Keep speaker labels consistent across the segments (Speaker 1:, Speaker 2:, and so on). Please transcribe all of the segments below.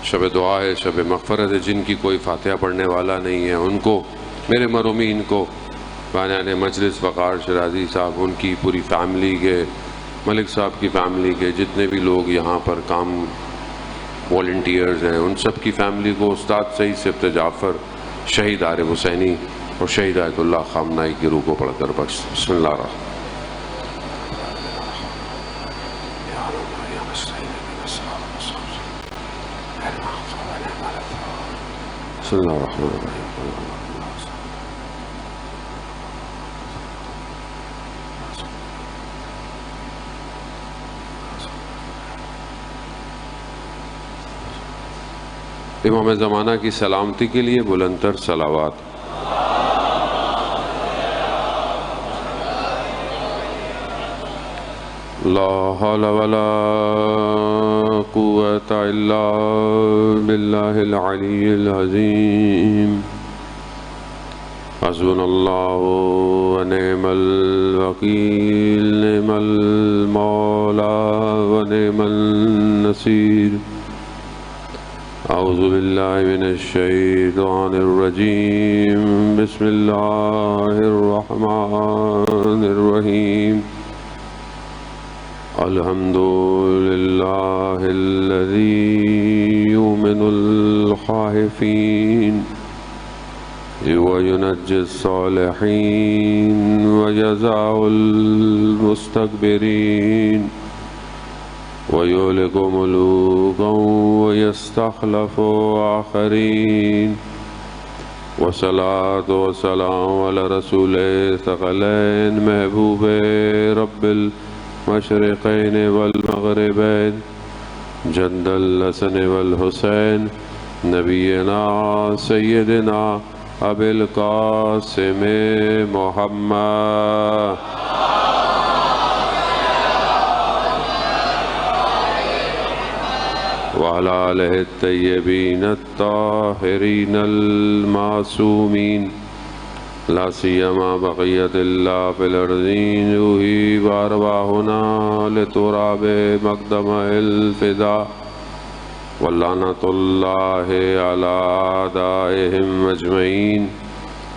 Speaker 1: شب دعا ہے، شب مغفرت ہے، جن کی کوئی فاتحہ پڑھنے والا نہیں ہے ان کو، میرے مرحومین کو، بانیان مجلس وقار شرازی صاحب، ان کی پوری فیملی کے، ملک صاحب کی فیملی کے، جتنے بھی لوگ یہاں پر کام والنٹیئرز ہیں، ان سب کی فیملی کو، استاد سعید صفت جعفر، شہید عارف حسینی اور شہید آیت اللہ خامنائی کی روح کو پڑھ کر بخش۔ بسم اللہ الرحمن بسم اللہ الرحمن الرحیم۔ امام زمانہ کی سلامتی کے لیے بلند تر صلوات۔ لا حول ولا قوة الا باللہ العلی العظیم۔ حسبنا اللہ ونعم الوکیل، نعم المولا ونعم النصیر۔ اعوذ باللہ من الشیطان الرجیم، بسم اللہ الرحمن الرحیم۔ الحمد للہ الذی یؤمن الخائفین وینجی الصالحین ویجزاء المستکبرین وَيُهْلِكُ مُلُوكًا وَيَسْتَخْلَفُ آخَرِينَ۔ وَصَلَاةُ وَسَلَامُ عَلَى رَسُولِ الثَّقَلَيْنِ محبوب رب المشرقین والمغربین، جد الحسن والحسین، نبینا سیدنا ابی القاسم محمد وعلى آلہ الطیبین الطاہرین المعصومین، لا سیما بقیت اللہ فی الارضین، روحی وارواحنا لتراب مقدم الفداء، واللعنۃ اللہ علی اعدائہم اجمعین۔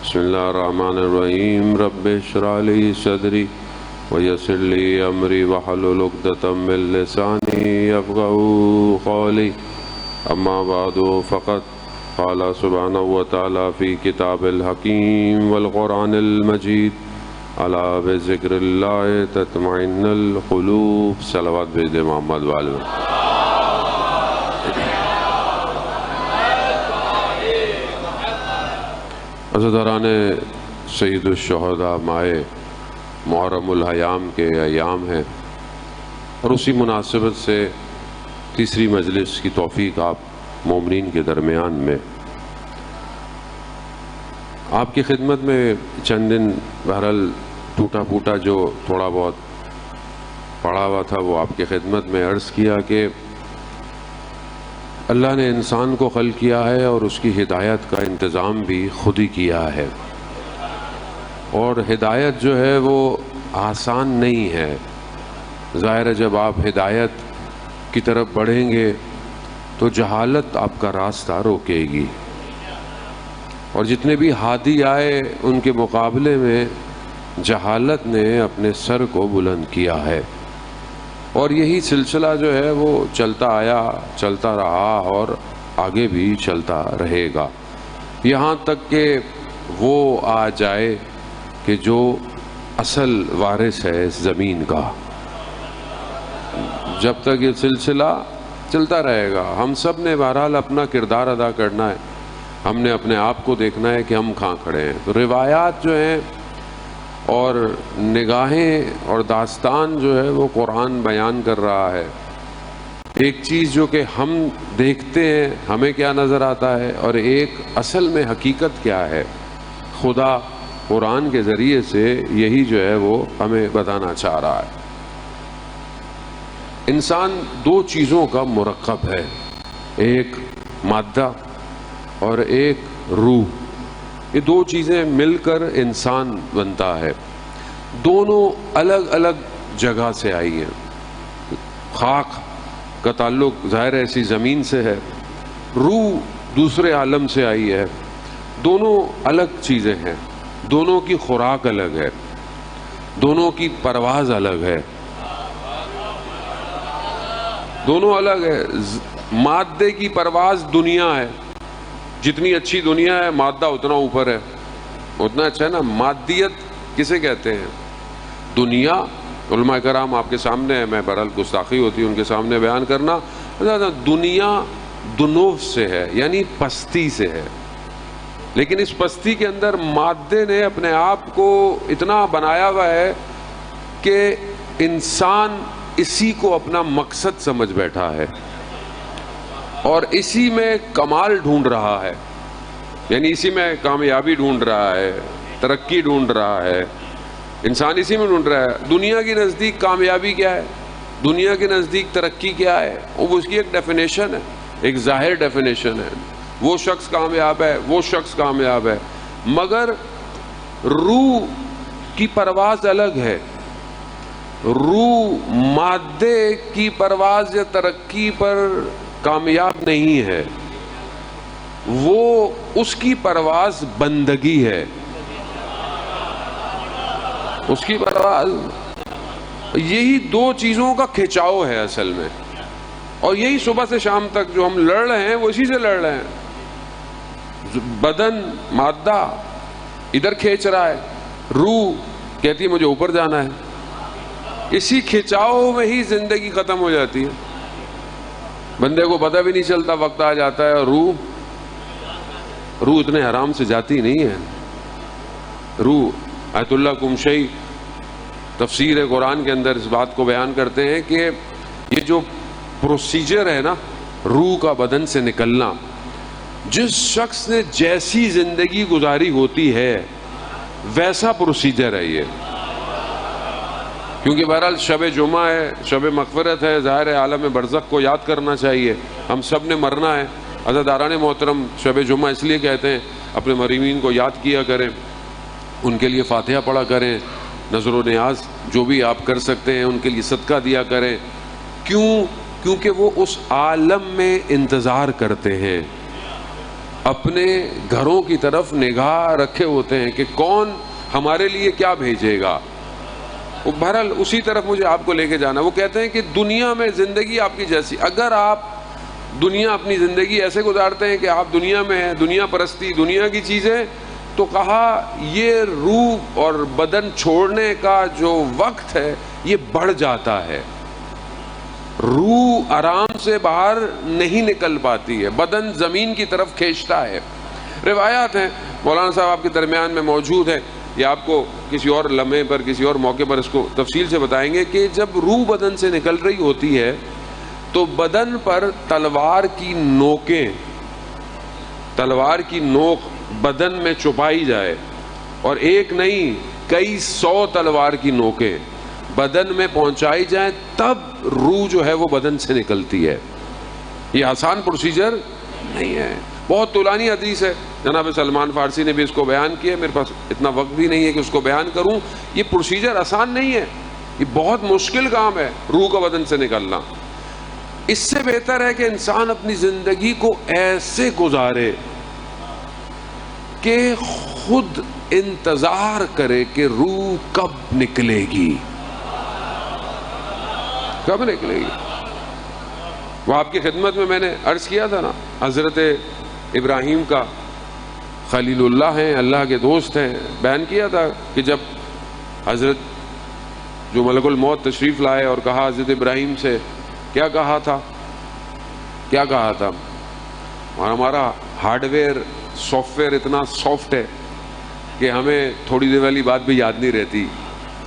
Speaker 1: بسم اللہ الرحمن الرحیم۔ رب اشرح لی صدری ویسر لی امری واحلل عقدۃ من لسانی یفقہوا قولی، اما بعد فقد قال سبحانہ وتعالی فی کتاب الحکیم والقرآن المجید، الا بذکر اللہ تطمئن القلوب۔ صلوات بھیج دے محمد والے۔ عزاداران سید الشہداء، ماہ محرم الحیام کے ایام ہیں، اور اسی مناسبت سے تیسری مجلس کی توفیق آپ مومنین کے درمیان میں، آپ کی خدمت میں چند دن بہرحال ٹوٹا پھوٹا جو تھوڑا بہت پڑا ہوا تھا وہ آپ کی خدمت میں عرض کیا کہ اللہ نے انسان کو خلق کیا ہے اور اس کی ہدایت کا انتظام بھی خود ہی کیا ہے، اور ہدایت جو ہے وہ آسان نہیں ہے۔ ظاہر ہے جب آپ ہدایت کی طرف بڑھیں گے تو جہالت آپ کا راستہ روکے گی، اور جتنے بھی ہادی آئے ان کے مقابلے میں جہالت نے اپنے سر کو بلند کیا ہے، اور یہی سلسلہ جو ہے وہ چلتا آیا، چلتا رہا اور آگے بھی چلتا رہے گا، یہاں تک کہ وہ آ جائے کہ جو اصل وارث ہے اس زمین کا۔ جب تک یہ سلسلہ چلتا رہے گا ہم سب نے بہرحال اپنا کردار ادا کرنا ہے، ہم نے اپنے آپ کو دیکھنا ہے کہ ہم کہاں کھڑے ہیں۔ تو روایات جو ہیں اور نگاہیں اور داستان جو ہے وہ قرآن بیان کر رہا ہے۔ ایک چیز جو کہ ہم دیکھتے ہیں ہمیں کیا نظر آتا ہے، اور ایک اصل میں حقیقت کیا ہے، خدا قرآن کے ذریعے سے یہی جو ہے وہ ہمیں بتانا چاہ رہا ہے۔ انسان دو چیزوں کا مرکب ہے، ایک مادہ اور ایک روح، یہ دو چیزیں مل کر انسان بنتا ہے، دونوں الگ الگ جگہ سے آئی ہیں۔ خاک کا تعلق ظاہر ایسی زمین سے ہے، روح دوسرے عالم سے آئی ہے. دونوں الگ چیزیں ہیں, دونوں کی خوراک الگ ہے, دونوں کی پرواز الگ ہے, دونوں الگ ہے. مادے کی پرواز دنیا ہے, جتنی اچھی دنیا ہے مادہ اتنا اوپر ہے, اتنا اچھا ہے نا. مادیت کسے کہتے ہیں؟ دنیا. علماء کرام آپ کے سامنے ہے, میں بہرحال گستاخی ہوتی ہے ان کے سامنے بیان کرنا. دنیا دنوف سے ہے, یعنی پستی سے ہے, لیکن اس پستی کے اندر مادے نے اپنے آپ کو اتنا بنایا ہوا ہے کہ انسان اسی کو اپنا مقصد سمجھ بیٹھا ہے اور اسی میں کمال ڈھونڈ رہا ہے, یعنی اسی میں کامیابی ڈھونڈ رہا ہے, ترقی ڈھونڈ رہا ہے. انسان اسی میں ڈھونڈ رہا ہے. دنیا کے نزدیک کامیابی کیا ہے, دنیا کے نزدیک ترقی کیا ہے, وہ اس کی ایک ڈیفینیشن ہے, ایک ظاہر ڈیفینیشن ہے. وہ شخص کامیاب ہے, وہ شخص کامیاب ہے, مگر روح کی پرواز الگ ہے. روح مادے کی پرواز یا ترقی پر کامیاب نہیں ہے, وہ اس کی پرواز بندگی ہے. اس کی پرواز, یہی دو چیزوں کا کھچاؤ ہے اصل میں, اور یہی صبح سے شام تک جو ہم لڑ رہے ہیں وہ اسی سے لڑ رہے ہیں. بدن مادہ ادھر کھینچ رہا ہے, روح کہتی ہے مجھے اوپر جانا ہے. اسی کھچاؤ میں ہی زندگی ختم ہو جاتی ہے, بندے کو پتہ بھی نہیں چلتا, وقت آ جاتا ہے. روح اتنے حرام سے جاتی نہیں ہے. روح آیت اللہ قمشی تفسیر قرآن کے اندر اس بات کو بیان کرتے ہیں کہ یہ جو پروسیجر ہے نا روح کا بدن سے نکلنا, جس شخص نے جیسی زندگی گزاری ہوتی ہے ویسا پروسیجر ہے یہ. کیونکہ بہرحال شب جمعہ ہے, شب مغفرت ہے, ظاہر ہے عالم برزخ کو یاد کرنا چاہیے. ہم سب نے مرنا ہے. عزاداران محترم شب جمعہ اس لیے کہتے ہیں اپنے مرحومین کو یاد کیا کریں, ان کے لیے فاتحہ پڑھا کریں, نظر و نیاز جو بھی آپ کر سکتے ہیں ان کے لیے صدقہ دیا کریں. کیونکہ وہ اس عالم میں انتظار کرتے ہیں, اپنے گھروں کی طرف نگاہ رکھے ہوتے ہیں کہ کون ہمارے لیے کیا بھیجے گا. وہ بہرحال اسی طرف مجھے آپ کو لے کے جانا. وہ کہتے ہیں کہ دنیا میں زندگی آپ کی جیسی, اگر آپ دنیا اپنی زندگی ایسے گزارتے ہیں کہ آپ دنیا میں ہیں, دنیا پرستی, دنیا کی چیزیں, تو کہا یہ روح اور بدن چھوڑنے کا جو وقت ہے یہ بڑھ جاتا ہے. روح آرام سے باہر نہیں نکل پاتی ہے, بدن زمین کی طرف کھینچتا ہے. روایات ہیں, مولانا صاحب آپ کے درمیان میں موجود ہیں, یہ آپ کو کسی اور لمحے پر کسی اور موقع پر اس کو تفصیل سے بتائیں گے کہ جب روح بدن سے نکل رہی ہوتی ہے تو بدن پر تلوار کی نوکیں, تلوار کی نوک بدن میں چھپائی جائے, اور ایک نہیں کئی 100 تلوار کی نوکیں بدن میں پہنچائی جائیں, تب روح جو ہے وہ بدن سے نکلتی ہے. یہ آسان پروسیجر نہیں ہے, بہت طولانی حدیث ہے. جناب سلمان فارسی نے بھی اس کو بیان کیا, میرے پاس اتنا وقت بھی نہیں ہے کہ اس کو بیان کروں. یہ پروسیجر آسان نہیں ہے, یہ بہت مشکل کام ہے روح کا بدن سے نکلنا. اس سے بہتر ہے کہ انسان اپنی زندگی کو ایسے گزارے کہ خود انتظار کرے کہ روح کب نکلے گی, کب نکلے گی. وہ آپ کی خدمت میں نے عرض کیا تھا نا, حضرت ابراہیم کا خلیل اللہ ہیں, اللہ کے دوست ہیں, بیان کیا تھا کہ جب حضرت جو ملک الموت تشریف لائے اور کہا حضرت ابراہیم سے, کیا کہا تھا, کیا کہا تھا, ہمارا ہارڈ ویئر سافٹ ویئر اتنا سافٹ ہے کہ ہمیں تھوڑی دیر والی بات بھی یاد نہیں رہتی.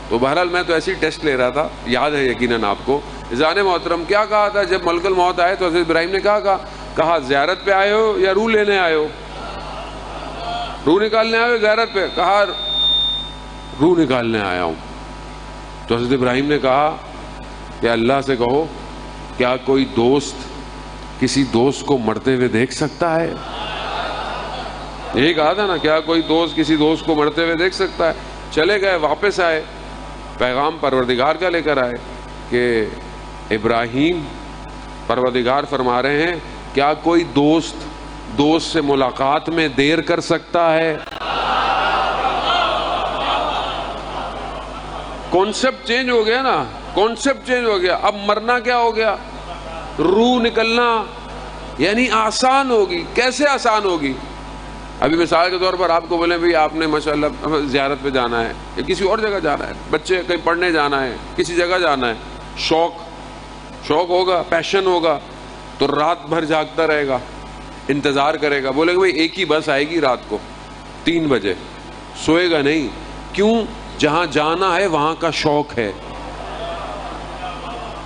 Speaker 1: تو بہرحال میں تو ایسی ٹیسٹ لے رہا تھا, یاد ہے یقیناً آپ کو. عزیزان محترم, کیا کہا تھا جب ملک الموت آئے تو حضرت ابراہیم نے کہا زیارت پہ آئے ہو یا روح لینے آئے ہو, روح نکالنے آئے ہو زیارت پہ, کہا روح نکالنے آیا ہوں. تو حضرت ابراہیم نے کہا کہ اللہ سے کہو کیا کوئی دوست کسی دوست کو مرتے ہوئے دیکھ سکتا ہے. یہی کہا تھا نا, کیا کوئی دوست کسی دوست کو مرتے ہوئے دیکھ سکتا ہے. چلے گئے, واپس آئے, پیغام پروردگار کا لے کر آئے کہ ابراہیم, پروردگار فرما رہے ہیں کیا کوئی دوست سے ملاقات میں دیر کر سکتا ہے؟ کانسیپٹ چینج ہو گیا نا، کانسیپٹ چینج ہو گیا. اب مرنا کیا ہو گیا؟ روح نکلنا یعنی آسان ہوگی. کیسے آسان ہوگی؟ ابھی مثال کے طور پر آپ کو بولیں بھی آپ نے ماشاءاللہ زیارت پہ جانا ہے یا کسی اور جگہ جانا ہے، بچے کہیں پڑھنے جانا ہے، کسی جگہ جانا ہے، شوق ہوگا، پیشن ہوگا، تو رات بھر جاگتا رہے گا، انتظار کرے گا. بولے گا بھائی ایک ہی بس آئے گی رات کو 3 بجے، سوئے گا نہیں. کیوں؟ جہاں جانا ہے وہاں کا شوق ہے،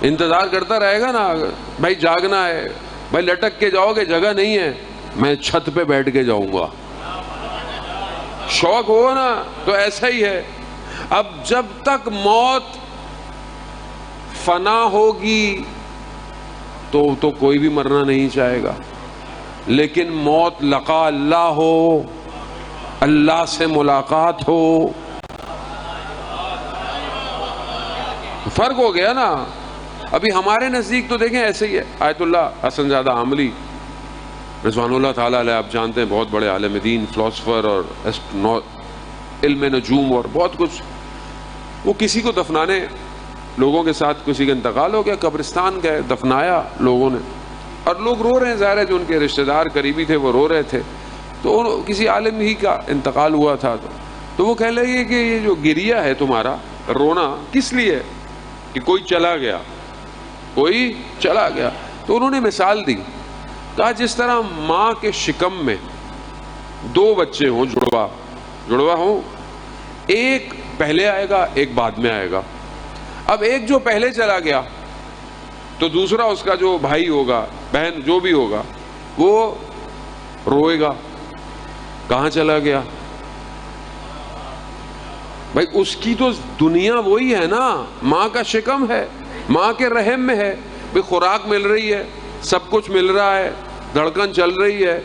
Speaker 1: انتظار کرتا رہے گا نا. بھائی جاگنا ہے، بھائی لٹک کے جاؤ گے، جگہ نہیں ہے، میں چھت پہ بیٹھ کے جاؤں گا. شوق ہو نا. تو ایسا ہی ہے. اب جب تک موت فنا ہوگی تو کوئی بھی مرنا نہیں چاہے گا. لیکن موت لقا اللہ ہو، اللہ سے ملاقات ہو، فرق ہو گیا نا. ابھی ہمارے نزدیک تو دیکھیں ایسے ہی ہے. آیت اللہ حسن زادہ عاملی رضوان اللہ تعالیٰ علیہ، آپ جانتے ہیں بہت بڑے عالم دین، فلاسفر اور علم نجوم اور بہت کچھ. وہ کسی کو دفنانے لوگوں کے ساتھ، کسی کا انتقال ہو گیا، قبرستان گئے، دفنایا لوگوں نے، اور لوگ رو رہے ہیں. ظاہر ہے جو ان کے رشتہ دار قریبی تھے وہ رو رہے تھے. تو کسی عالم ہی کا انتقال ہوا تھا. تو وہ کہہ لگے کہ یہ جو گریہ ہے تمہارا، رونا کس لیے؟ کہ کوئی چلا گیا. تو انہوں نے مثال دی، کہا جس طرح ماں کے شکم میں 2 بچے ہوں، جڑوا ہوں، ایک پہلے آئے گا، ایک بعد میں آئے گا. اب ایک جو پہلے چلا گیا تو دوسرا اس کا جو بھائی ہوگا، بہن جو بھی ہوگا، وہ روئے گا. کہاں چلا گیا؟ بھائی اس کی تو دنیا وہی ہے نا، ماں کا شکم ہے، ماں کے رحم میں ہے. بھئی خوراک مل رہی ہے، سب کچھ مل رہا ہے، دھڑکن چل رہی ہے.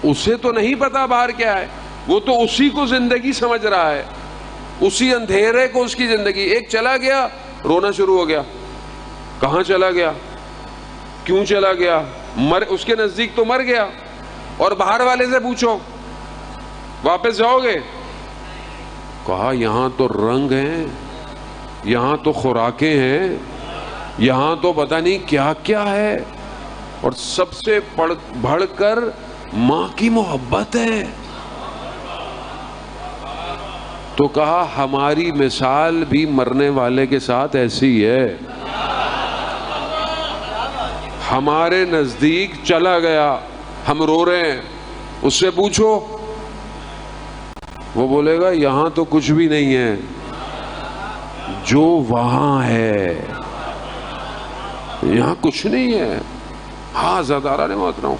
Speaker 1: اسے تو نہیں پتا باہر کیا ہے، وہ تو اسی کو زندگی سمجھ رہا ہے، اسی اندھیرے کو اس کی زندگی. ایک چلا گیا، رونا شروع ہو گیا. کہاں چلا گیا؟ کیوں چلا گیا؟ اس کے نزدیک تو مر گیا. اور باہر والے سے پوچھو واپس جاؤ گے؟ کہا یہاں تو رنگ ہیں، یہاں تو خوراکیں ہیں، یہاں تو پتہ نہیں کیا کیا ہے، اور سب سے بڑھ کر ماں کی محبت ہے. تو کہا ہماری مثال بھی مرنے والے کے ساتھ ایسی ہے. ہمارے نزدیک چلا گیا، ہم رو رہے ہیں، اس سے پوچھو، وہ بولے گا یہاں تو کچھ بھی نہیں ہے، جو وہاں ہے یہاں کچھ نہیں ہے. ہاں زادارہ محترم،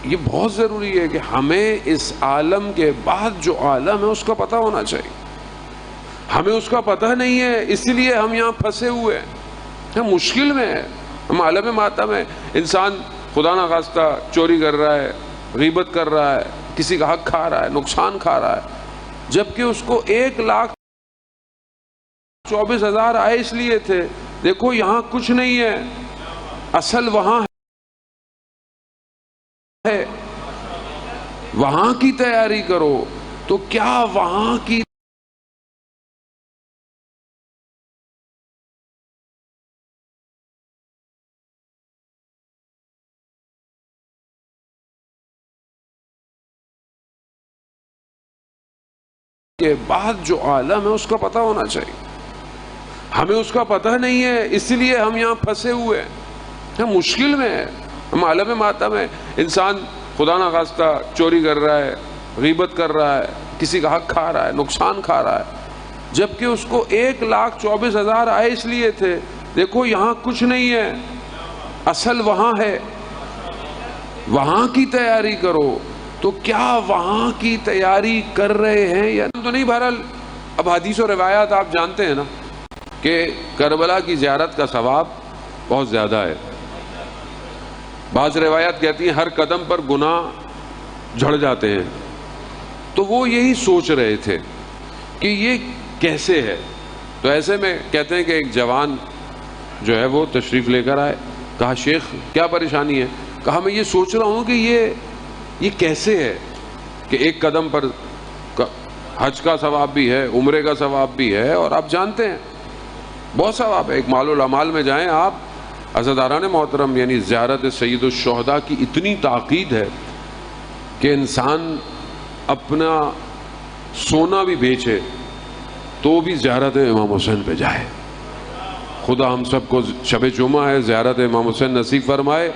Speaker 1: یہ بہت ضروری ہے کہ ہمیں اس عالم کے بعد جو عالم ہے اس کا پتہ ہونا چاہیے. ہمیں اس کا پتہ نہیں ہے، اس لیے ہم یہاں پھنسے ہوئے ہیں، ہم مشکل میں ہیں، ہم عالم ماتم میں. انسان خدا نخواستہ چوری کر رہا ہے، غیبت کر رہا ہے، کسی کا حق کھا رہا ہے، نقصان کھا رہا ہے، جبکہ اس کو 1,24,000 آئے اس لیے تھے. دیکھو یہاں کچھ نہیں ہے، اصل وہاں ہے. وہاں کی تیاری کرو. تو کیا وہاں کی کے بعد جو عالم ہے اس کا پتہ ہونا چاہیے. ہمیں اس کا پتہ نہیں ہے، اس لیے ہم یہاں پھنسے ہوئے ہیں، ہم مشکل میں ہیں، ہم عالم ماتم میں. انسان خدا نخواستہ چوری کر رہا ہے، غیبت کر رہا ہے، کسی کا حق کھا رہا ہے، نقصان کھا رہا ہے، جبکہ اس کو 1,24,000 آئے اس لیے تھے. دیکھو یہاں کچھ نہیں ہے، اصل وہاں ہے. وہاں کی تیاری کرو. تو کیا وہاں کی تیاری کر رہے ہیں یا تو نہیں؟ بہرحال اب حدیث و روایات آپ جانتے ہیں نا کہ کربلا کی زیارت کا ثواب بہت زیادہ ہے. بعض روایات کہتی ہیں ہر قدم پر گناہ جھڑ جاتے ہیں. تو وہ یہی سوچ رہے تھے کہ یہ کیسے ہے. تو ایسے میں کہتے ہیں کہ ایک جوان جو ہے وہ تشریف لے کر آئے کہا شیخ کیا پریشانی ہے؟ کہا میں یہ سوچ رہا ہوں کہ یہ کیسے ہے کہ ایک قدم پر حج کا ثواب بھی ہے، عمرے کا ثواب بھی ہے، اور آپ جانتے ہیں بہت ثواب ہے، ایک مال الاعمال میں جائیں آپ، عزاداران محترم، یعنی زیارت سید الشہداء کی اتنی تاکید ہے کہ انسان اپنا سونا بھی بیچے تو بھی زیارت امام حسین پہ جائے۔ خدا ہم سب کو شب جمعہ ہے، زیارت امام حسین نصیب فرمائے۔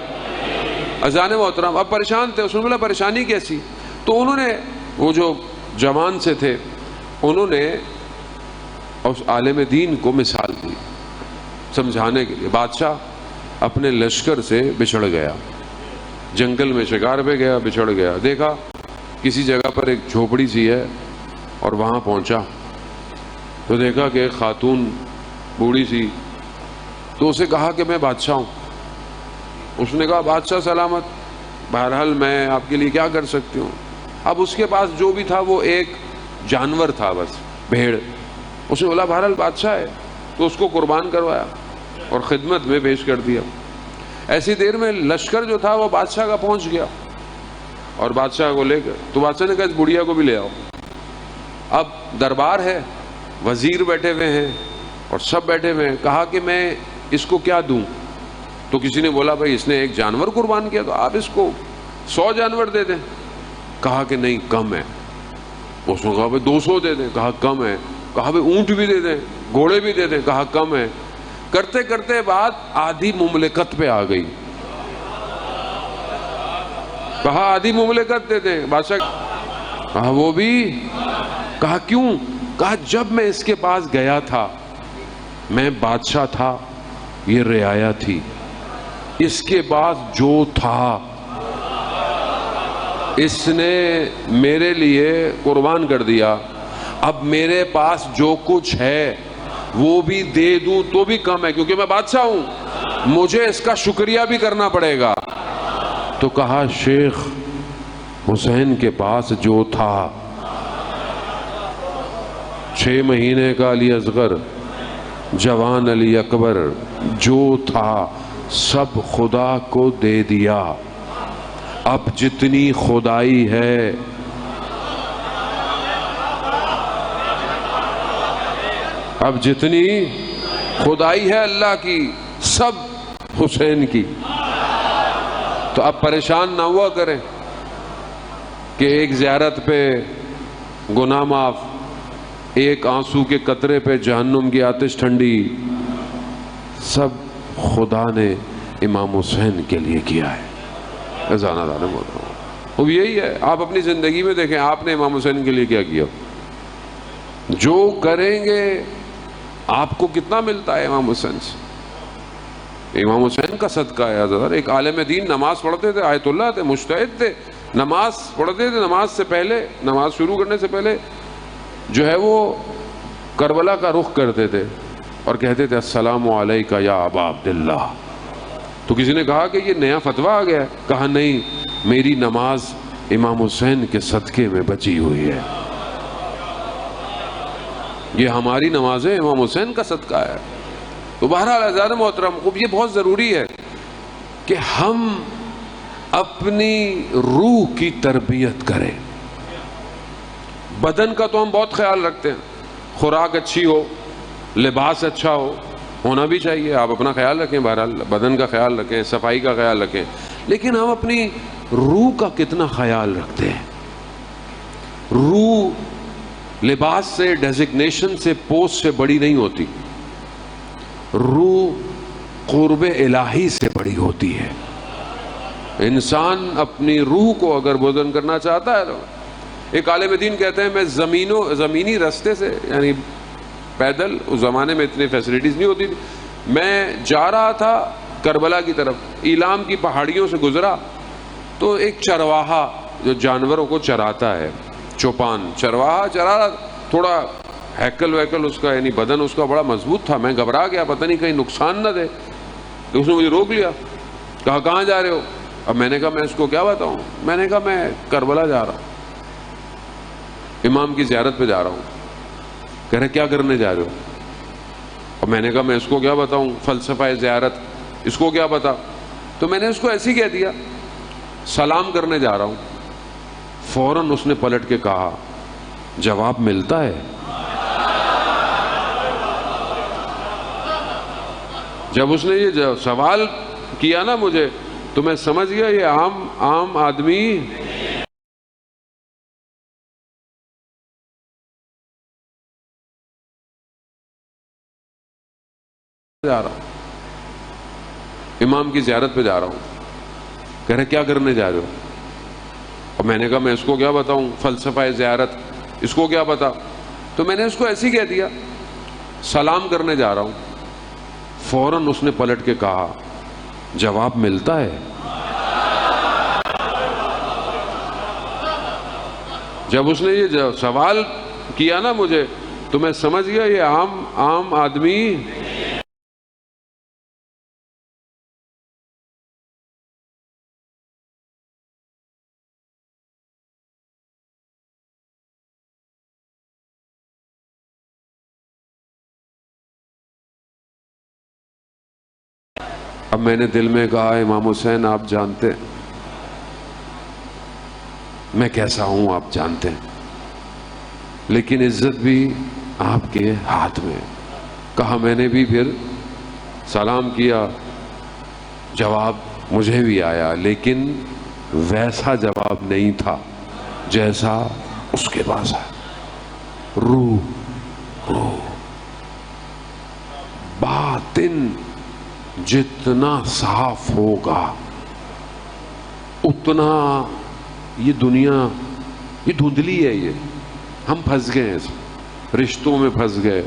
Speaker 1: عزیزان محترم اب پریشان تھے، اس نے بولا پریشانی کیسی؟ تو انہوں نے، وہ جو جوان سے تھے، انہوں نے اس عالم دین کو مثال دی سمجھانے کے لیے۔ بادشاہ اپنے لشکر سے بچھڑ گیا، جنگل میں شکار پہ گیا، بچھڑ گیا، دیکھا کسی جگہ پر ایک جھوپڑی سی ہے، اور وہاں پہنچا تو دیکھا کہ ایک خاتون بوڑھی سی، تو اسے کہا کہ میں بادشاہ ہوں۔ اس نے کہا بادشاہ سلامت، بہرحال میں آپ کے لیے کیا کر سکتی ہوں؟ اب اس کے پاس جو بھی تھا وہ ایک جانور تھا، بس بھیڑ۔ اس نے بولا بہرحال بادشاہ ہے، تو اس کو قربان کروایا اور خدمت میں پیش کر دیا۔ ایسی دیر میں لشکر جو تھا وہ بادشاہ کا پہنچ گیا، اور بادشاہ کو لے کر، تو بادشاہ نے کہا اس بڑھیا کو بھی لے آؤ۔ اب دربار ہے، وزیر بیٹھے ہوئے ہیں اور سب بیٹھے ہوئے ہیں، کہا کہ میں اس کو کیا دوں؟ تو کسی نے بولا بھائی اس نے ایک جانور قربان کیا تو آپ اس کو 100 جانور دے دیں۔ کہا کہ نہیں کم ہے۔ اس نے کہا بھائی 200 دے دیں۔ کہا کم ہے۔ کہا بھائی اونٹ بھی دے دیں، گھوڑے بھی دے دیں۔ کہا کم ہے۔ کرتے کرتے بات آدھی مملکت پہ آ گئی۔ کہا آدھی مملکت دے دیں۔ بادشاہ کہا وہ بھی؟ کہا کیوں؟ کہا جب میں اس کے پاس گیا تھا، میں بادشاہ تھا، یہ رعایا تھی، اس کے پاس جو تھا اس نے میرے لیے قربان کر دیا، اب میرے پاس جو کچھ ہے وہ بھی دے دوں تو بھی کم ہے، کیونکہ میں بادشاہ ہوں، مجھے اس کا شکریہ بھی کرنا پڑے گا۔ تو کہا شیخ حسین کے پاس جو تھا، 6 مہینے کا علی اصغر، جوان علی اکبر، جو تھا سب خدا کو دے دیا، اب جتنی خدائی ہے اب جتنی خدائی ہے اللہ کی، سب حسین کی۔ تو اب پریشان نہ ہوا کریں کہ ایک زیارت پہ گناہ معاف، ایک آنسو کے قطرے پہ جہنم کی آتش ٹھنڈی، سب خدا نے امام حسین کے لیے کیا ہے۔ اب یہی ہے، آپ اپنی زندگی میں دیکھیں آپ نے امام حسین کے لیے کیا کیا، جو کریں گے آپ کو کتنا ملتا ہے امام حسین سے۔ امام حسین کا صدقہ ہے حضرت۔ ایک عالم دین نماز پڑھتے تھے، آیت اللہ تھے، مجتہد تھے، نماز پڑھتے تھے، نماز سے پہلے، نماز شروع کرنے سے پہلے جو ہے وہ کربلا کا رخ کرتے تھے اور کہتے تھے السلام علیکہ یا ابا عبداللہ۔ تو کسی نے کہا کہ یہ نیا فتویٰ آ گیا ہے۔ کہا نہیں، میری نماز امام حسین کے صدقے میں بچی ہوئی ہے، یہ ہماری نمازیں امام حسین کا صدقہ ہے۔ تو بہرحال عزیزان محترم، یہ بہت ضروری ہے کہ ہم اپنی روح کی تربیت کریں۔ بدن کا تو ہم بہت خیال رکھتے ہیں، خوراک اچھی ہو، لباس اچھا ہو، ہونا بھی چاہیے، آپ اپنا خیال رکھیں، بہرحال بدن کا خیال رکھیں، صفائی کا خیال رکھیں، لیکن ہم اپنی روح کا کتنا خیال رکھتے ہیں؟ روح لباس سے، ڈیزگنیشن سے، پوسٹ سے بڑی نہیں ہوتی، روح قرب الہی سے بڑی ہوتی ہے۔ انسان اپنی روح کو اگر بلند کرنا چاہتا ہے تو ایک عالم دین کہتے ہیں میں زمینی رستے سے، یعنی پیدل، اس زمانے میں اتنی فیسلٹیز نہیں ہوتی تھی، میں جا رہا تھا کربلا کی طرف، ایلام کی پہاڑیوں سے گزرا تو ایک چرواہا جو جانوروں کو چراتا ہے، چوپان چرواہا چرا رہا، تھوڑا ہیکل ویکل اس کا، یعنی بدن اس کا بڑا مضبوط تھا، میں گھبرا گیا پتہ نہیں کہیں نقصان نہ دے، تو اس نے مجھے روک لیا، کہا کہاں جا رہے ہو؟ اب میں نے کہا میں اس کو کیا بتاؤں، میں نے کہا میں کربلا جا رہا ہوں، امام کی زیارت پہ جا رہا ہوں۔ کہہ رہے کیا کرنے جا رہے ہو؟ اور میں نے کہا میں اس کو کیا بتاؤں، فلسفہ زیارت، اس کو کیا پتا؟ تو میں نے اس کو ایسے ہی کہہ دیا سلام کرنے جا رہا ہوں. فوراً اس نے پلٹ کے کہا جواب ملتا ہے. جب اس نے یہ سوال کیا نا مجھے تو میں سمجھ گیا یہ عام آدمی جا رہا ہوں، امام کی زیارت پہ جا رہا ہوں. کہہ رہے کیا کرنے جا رہے ہو؟ اور میں نے کہا میں اس کو کیا بتاؤں فلسفہ زیارت، اس کو کیا پتا. تو میں نے اس کو ایسے ہی کہہ دیا سلام کرنے جا رہا ہوں. فوراً اس نے پلٹ کے کہا جواب ملتا ہے. جب اس نے یہ سوال کیا نا مجھے تو میں سمجھ گیا یہ عام آدمی اب میں نے دل میں کہا امام حسین آپ جانتے ہیں میں کیسا ہوں، آپ جانتے ہیں، لیکن عزت بھی آپ کے ہاتھ میں. کہا میں نے بھی پھر سلام کیا، جواب مجھے بھی آیا، لیکن ویسا جواب نہیں تھا جیسا اس کے پاس ہے. روح باطن جتنا صاف ہوگا اتنا یہ دنیا یہ دھندلی ہے. یہ ہم پھنس گئے ہیں، رشتوں میں پھنس گئے،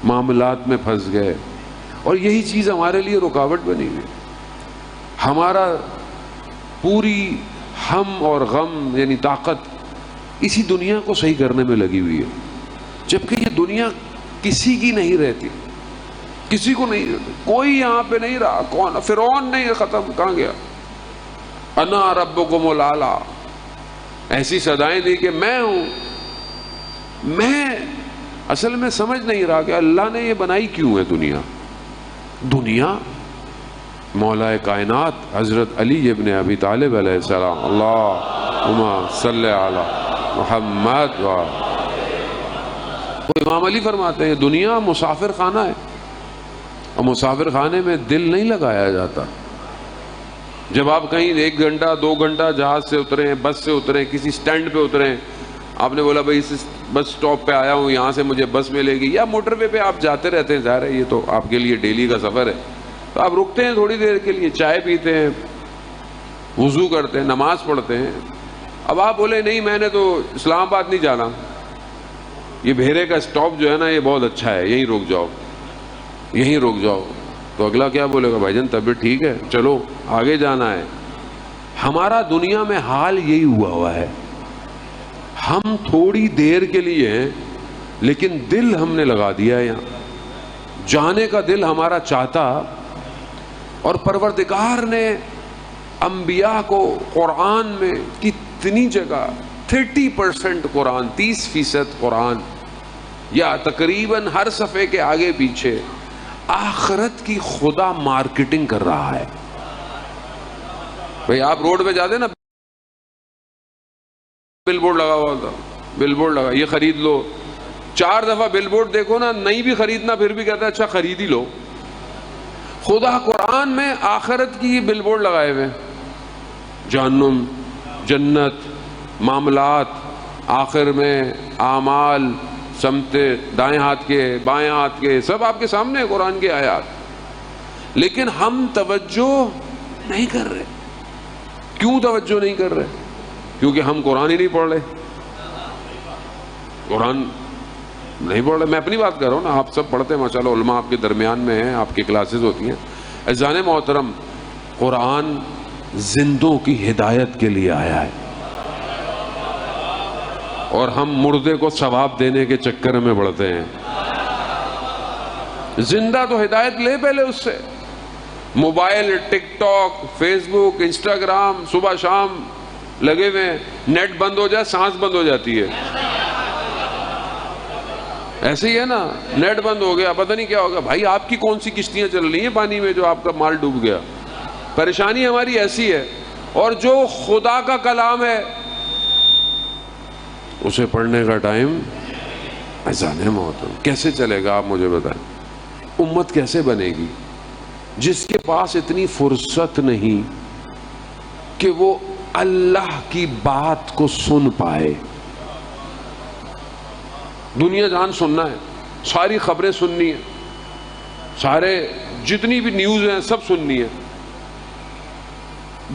Speaker 1: معاملات میں پھنس گئے، اور یہی چیز ہمارے لیے رکاوٹ بنی ہوئی. ہمارا پوری ہم اور غم یعنی طاقت اسی دنیا کو صحیح کرنے میں لگی ہوئی ہے، جبکہ یہ دنیا کسی کی نہیں رہتی، کسی کو نہیں رہتی. کوئی یہاں پہ نہیں رہا. کون؟ فرعون نہیں ختم، کہاں گیا؟ انا ربکم الاعلی، ایسی صدائیں دی کہ میں ہوں. میں اصل میں سمجھ نہیں رہا کہ اللہ نے یہ بنائی کیوں ہے دنیا. مولا کائنات حضرت علی ابن ابی طالب علیہ السلام، اللہم صلی علی محمد. امام علی فرماتے ہیں دنیا مسافر خانہ ہے، اور مسافر خانے میں دل نہیں لگایا جاتا. جب آپ کہیں 1 گھنٹہ 2 گھنٹہ جہاز سے اتریں، بس سے اتریں، کسی سٹینڈ پہ اتریں، آپ نے بولا بھائی اس بس سٹاپ پہ آیا ہوں، یہاں سے مجھے بس ملے گی، یا موٹر وے پہ آپ جاتے رہتے ہیں، ظاہر ہے یہ تو آپ کے لیے ڈیلی کا سفر ہے، تو آپ رکتے ہیں تھوڑی دیر کے لیے، چائے پیتے ہیں، وضو کرتے ہیں، نماز پڑھتے ہیں. اب آپ بولے نہیں میں نے تو اسلام آباد نہیں جانا، یہ بھیرے کا سٹاپ جو ہے نا یہ بہت اچھا ہے، یہیں رک جاؤ، یہیں رک جاؤ. تو اگلا کیا بولے گا؟ بھائی جان طبیعت ٹھیک ہے، چلو آگے جانا ہے. ہمارا دنیا میں حال یہی ہوا ہے. ہم تھوڑی دیر کے لیے ہیں لیکن دل ہم نے لگا دیا ہے یہاں. جانے کا دل ہمارا چاہتا، اور پروردگار نے انبیاء کو قرآن میں کتنی جگہ 30% قرآن، 30% قرآن، یا تقریباً ہر صفحے کے آگے پیچھے آخرت کی خدا مارکیٹنگ کر رہا ہے. بھئی آپ روڈ پہ جاتے نا، بل بورڈ لگا ہوا تھا، بل بورڈ لگا یہ خرید لو. 4 دفعہ بل بورڈ دیکھو نا، نہیں بھی خریدنا پھر بھی کہتا ہے اچھا خرید ہی لو. خدا قرآن میں آخرت کی بل بورڈ لگائے ہوئے، جہنم، جنت، معاملات، آخر میں اعمال، سمتے دائیں ہاتھ کے بائیں ہاتھ کے، سب آپ کے سامنے ہے قرآن کی آیات. لیکن ہم توجہ نہیں کر رہے. کیوں توجہ نہیں کر رہے؟ کیونکہ ہم قرآن ہی نہیں پڑھ رہے. قرآن نہیں پڑھ رہے. میں اپنی بات کر رہا ہوں نا، آپ سب پڑھتے ہیں ماشاءاللہ، علماء آپ کے درمیان میں ہیں، آپ کی کلاسز ہوتی ہیں. عزیزان محترم، قرآن زندوں کی ہدایت کے لیے آیا ہے، اور ہم مردے کو ثواب دینے کے چکر میں پڑتے ہیں. زندہ تو ہدایت لے پہلے اس سے. موبائل، ٹک ٹاک، فیس بک، انسٹاگرام، صبح شام لگے ہوئے ہیں. نیٹ بند ہو جائے سانس بند ہو جاتی ہے. ایسے ہی ہے نا، نیٹ بند ہو گیا پتہ نہیں کیا ہوگا. بھائی آپ کی کون سی کشتیاں چل رہی ہیں پانی میں جو آپ کا مال ڈوب گیا؟ پریشانی ہماری ایسی ہے. اور جو خدا کا کلام ہے اسے پڑھنے کا ٹائم اذان موت. کیسے چلے گا آپ مجھے بتائیں؟ امت کیسے بنے گی جس کے پاس اتنی فرصت نہیں کہ وہ اللہ کی بات کو سن پائے؟ دنیا جان سننا ہے، ساری خبریں سننی ہیں، سارے جتنی بھی نیوز ہیں سب سننی ہے،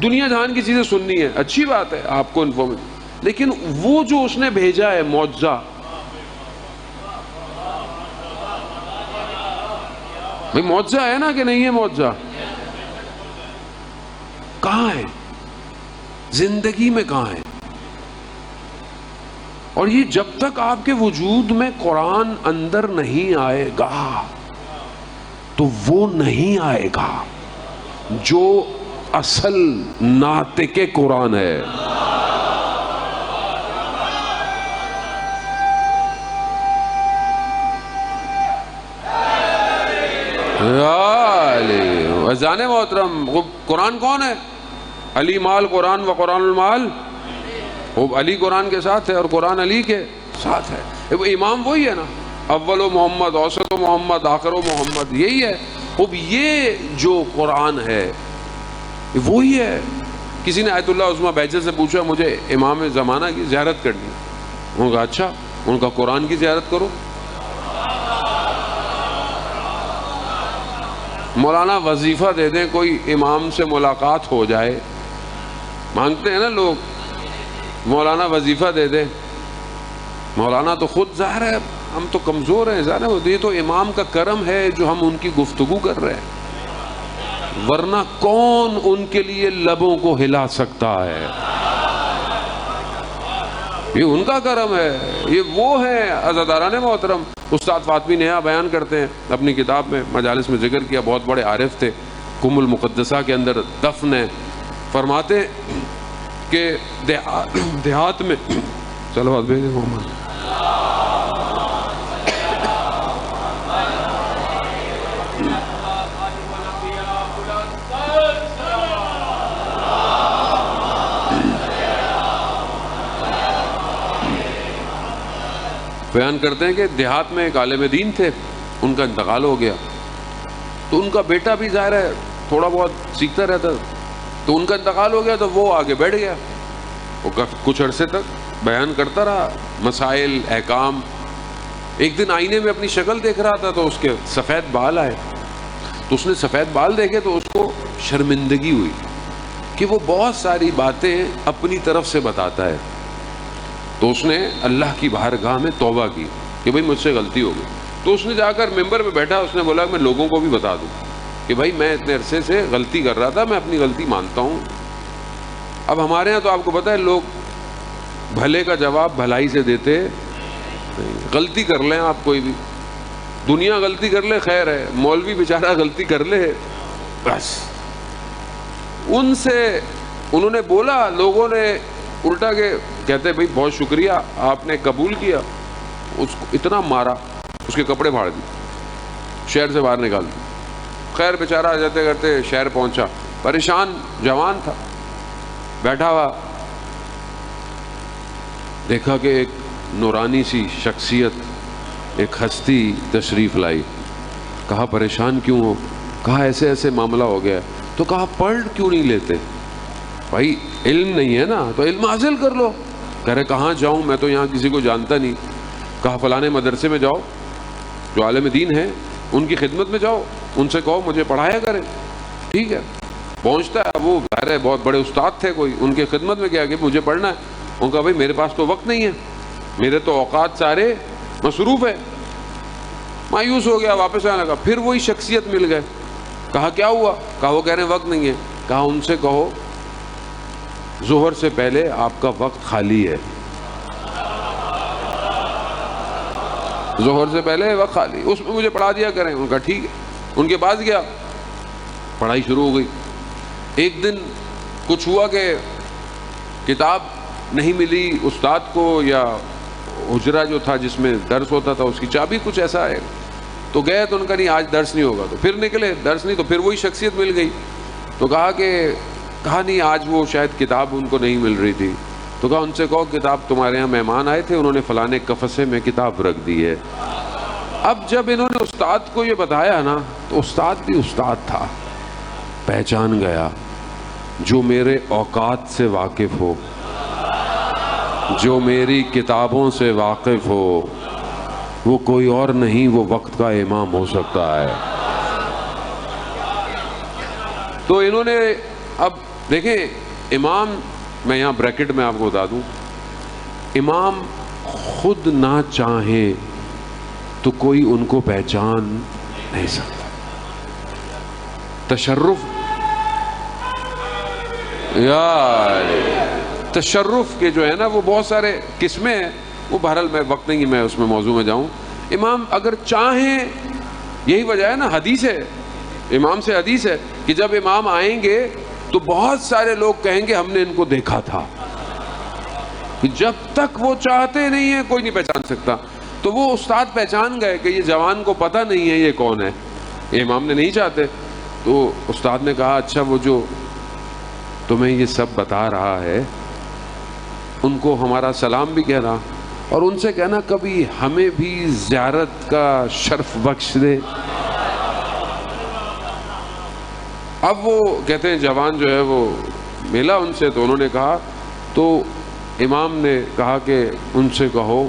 Speaker 1: دنیا جہان کی چیزیں سننی ہے. اچھی بات ہے آپ کو انفارمیشن، لیکن وہ جو اس نے بھیجا ہے معجزہ، بھئی معجزہ ہے نا کہ نہیں ہے؟ معجزہ کہاں ہے؟ زندگی میں کہاں ہے؟ اور یہ جب تک آپ کے وجود میں قرآن اندر نہیں آئے گا تو وہ نہیں آئے گا جو اصل ناطق قرآن ہے. اذان محترم، قرآن کون ہے؟ علی مال قرآن و قرآن المال. وہ علی قرآن کے ساتھ ہے اور قرآن علی کے ساتھ ہے. وہ امام وہی ہے نا، اول و محمد، اوسط و محمد، آخر و محمد، یہی ہے. اب یہ جو قرآن ہے وہی ہے. کسی نے آیت اللہ عظمیٰ بیجل سے پوچھا مجھے امام زمانہ کی زیارت کرنی ہے. انہوں نے کہا اچھا، ان کا قرآن کی زیارت کرو. مولانا وظیفہ دے دیں، کوئی امام سے ملاقات ہو جائے. مانگتے ہیں نا لوگ، مولانا وظیفہ دے دیں. مولانا تو خود ظاہر ہے ہم تو کمزور ہیں، ظاہر ہے یہ تو امام کا کرم ہے جو ہم ان کی گفتگو کر رہے ہیں، ورنہ کون ان کے لیے لبوں کو ہلا سکتا ہے؟ یہ ان کا کرم ہے. یہ وہ ہیں عزاداران محترم. استاد فاطمی نیا بیان کرتے ہیں اپنی کتاب میں، مجالس میں ذکر کیا، بہت بڑے عارف تھے، قم المقدسہ کے اندر دفن ہے. فرماتے ہیں کہ دیہات میں چلو بھیجے محمد، بیان کرتے ہیں کہ دیہات میں ایک عالم دین تھے، ان کا انتقال ہو گیا. تو ان کا بیٹا بھی ظاہر ہے تھوڑا بہت سیکھتا رہتا، تو ان کا انتقال ہو گیا تو وہ آگے بیٹھ گیا. وہ کچھ عرصے تک بیان کرتا رہا مسائل، احکام. ایک دن آئینے میں اپنی شکل دیکھ رہا تھا تو اس کے سفید بال آئے. تو اس نے سفید بال دیکھے تو اس کو شرمندگی ہوئی کہ وہ بہت ساری باتیں اپنی طرف سے بتاتا ہے. تو اس نے اللہ کی بارگاہ میں توبہ کی کہ بھائی مجھ سے غلطی ہو گئی. تو اس نے جا کر ممبر پہ بیٹھا، اس نے بولا کہ میں لوگوں کو بھی بتا دوں کہ بھائی میں اتنے عرصے سے غلطی کر رہا تھا، میں اپنی غلطی مانتا ہوں. اب ہمارے ہاں تو آپ کو پتہ ہے لوگ بھلے کا جواب بھلائی سے دیتے نہیں. غلطی کر لیں آپ کوئی بھی، دنیا غلطی کر لے خیر ہے، مولوی بیچارہ غلطی کر لے بس. ان سے انہوں نے بولا، لوگوں نے الٹا کے کہتے بھائی بہت شکریہ آپ نے قبول کیا. اس کو اتنا مارا، اس کے کپڑے پھاڑ دی، شہر سے باہر نکال دی. خیر بیچارہ جاتے کرتے شہر پہنچا، پریشان جوان تھا، بیٹھا ہوا دیکھا کہ ایک نورانی سی شخصیت، ایک ہستی تشریف لائی. کہا پریشان کیوں ہو؟ کہا ایسے ایسے معاملہ ہو گیا. تو کہا پڑھ کیوں نہیں لیتے؟ بھائی علم نہیں ہے نا تو علم حاصل کر لو. کہہ رہے کہاں جاؤں، میں تو یہاں کسی کو جانتا نہیں. کہا فلانے مدرسے میں جاؤ، جو عالم دین ہیں ان کی خدمت میں جاؤ، ان سے کہو مجھے پڑھایا کریں. ٹھیک ہے، پہنچتا ہے، وہ ظاہر ہے بہت بڑے استاد تھے کوئی، ان کے خدمت میں کیا کہ مجھے پڑھنا ہے. ان کا بھائی میرے پاس تو وقت نہیں ہے، میرے تو اوقات سارے مصروف ہے. مایوس ہو گیا، واپس آنے لگا. پھر وہی شخصیت مل گئے. کہا کیا ہوا؟ کہا وہ کہہ رہے ہیں وقت نہیں ہے. کہا ان سے کہو ظہر سے پہلے آپ کا وقت خالی ہے، ظہر سے پہلے وقت خالی، اس میں مجھے پڑھا دیا کریں. ان کا ٹھیک ہے. ان کے پاس گیا، پڑھائی شروع ہو گئی. ایک دن کچھ ہوا کہ کتاب نہیں ملی استاد کو، یا حجرہ جو تھا جس میں درس ہوتا تھا اس کی چابی کچھ ایسا ہے. تو گئے تو ان کا نہیں آج درس نہیں ہوگا. تو پھر نکلے، درس نہیں، تو پھر وہی شخصیت مل گئی. تو کہا نہیں، آج وہ شاید کتاب ان کو نہیں مل رہی تھی، تو کہا ان سے کہو کتاب تمہارے ہاں مہمان آئے تھے، انہوں نے فلانے قفسے میں کتاب رکھ دی ہے۔ اب جب انہوں نے استاد کو یہ بتایا نا، تو استاد بھی استاد تھا، پہچان گیا جو میرے اوقات سے واقف ہو، جو میری کتابوں سے واقف ہو، وہ کوئی اور نہیں، وہ وقت کا امام ہو سکتا ہے۔ تو انہوں نے اب دیکھیں امام، میں یہاں بریکٹ میں آپ کو بتا دوں، امام خود نہ چاہیں تو کوئی ان کو پہچان نہیں سکتا۔ تشرف یار تشرف کے جو ہے نا وہ بہت سارے قسمیں ہیں، وہ بہرحال میں وقت نہیں میں اس میں موضوع میں جاؤں۔ امام اگر چاہیں، یہی وجہ ہے نا، حدیث ہے، امام سے حدیث ہے کہ جب امام آئیں گے تو بہت سارے لوگ کہیں گے ہم نے ان کو دیکھا تھا، جب تک وہ چاہتے نہیں ہیں کوئی نہیں پہچان سکتا۔ تو وہ استاد پہچان گئے کہ یہ جوان کو پتہ نہیں ہے یہ کون ہے، یہ امام نے نہیں چاہتے۔ تو استاد نے کہا اچھا وہ جو تمہیں یہ سب بتا رہا ہے ان کو ہمارا سلام بھی کہنا، اور ان سے کہنا کبھی ہمیں بھی زیارت کا شرف بخش دے۔ اب وہ کہتے ہیں جوان جو ہے وہ ملا ان سے، تو انہوں نے کہا، تو امام نے کہا کہ ان سے کہو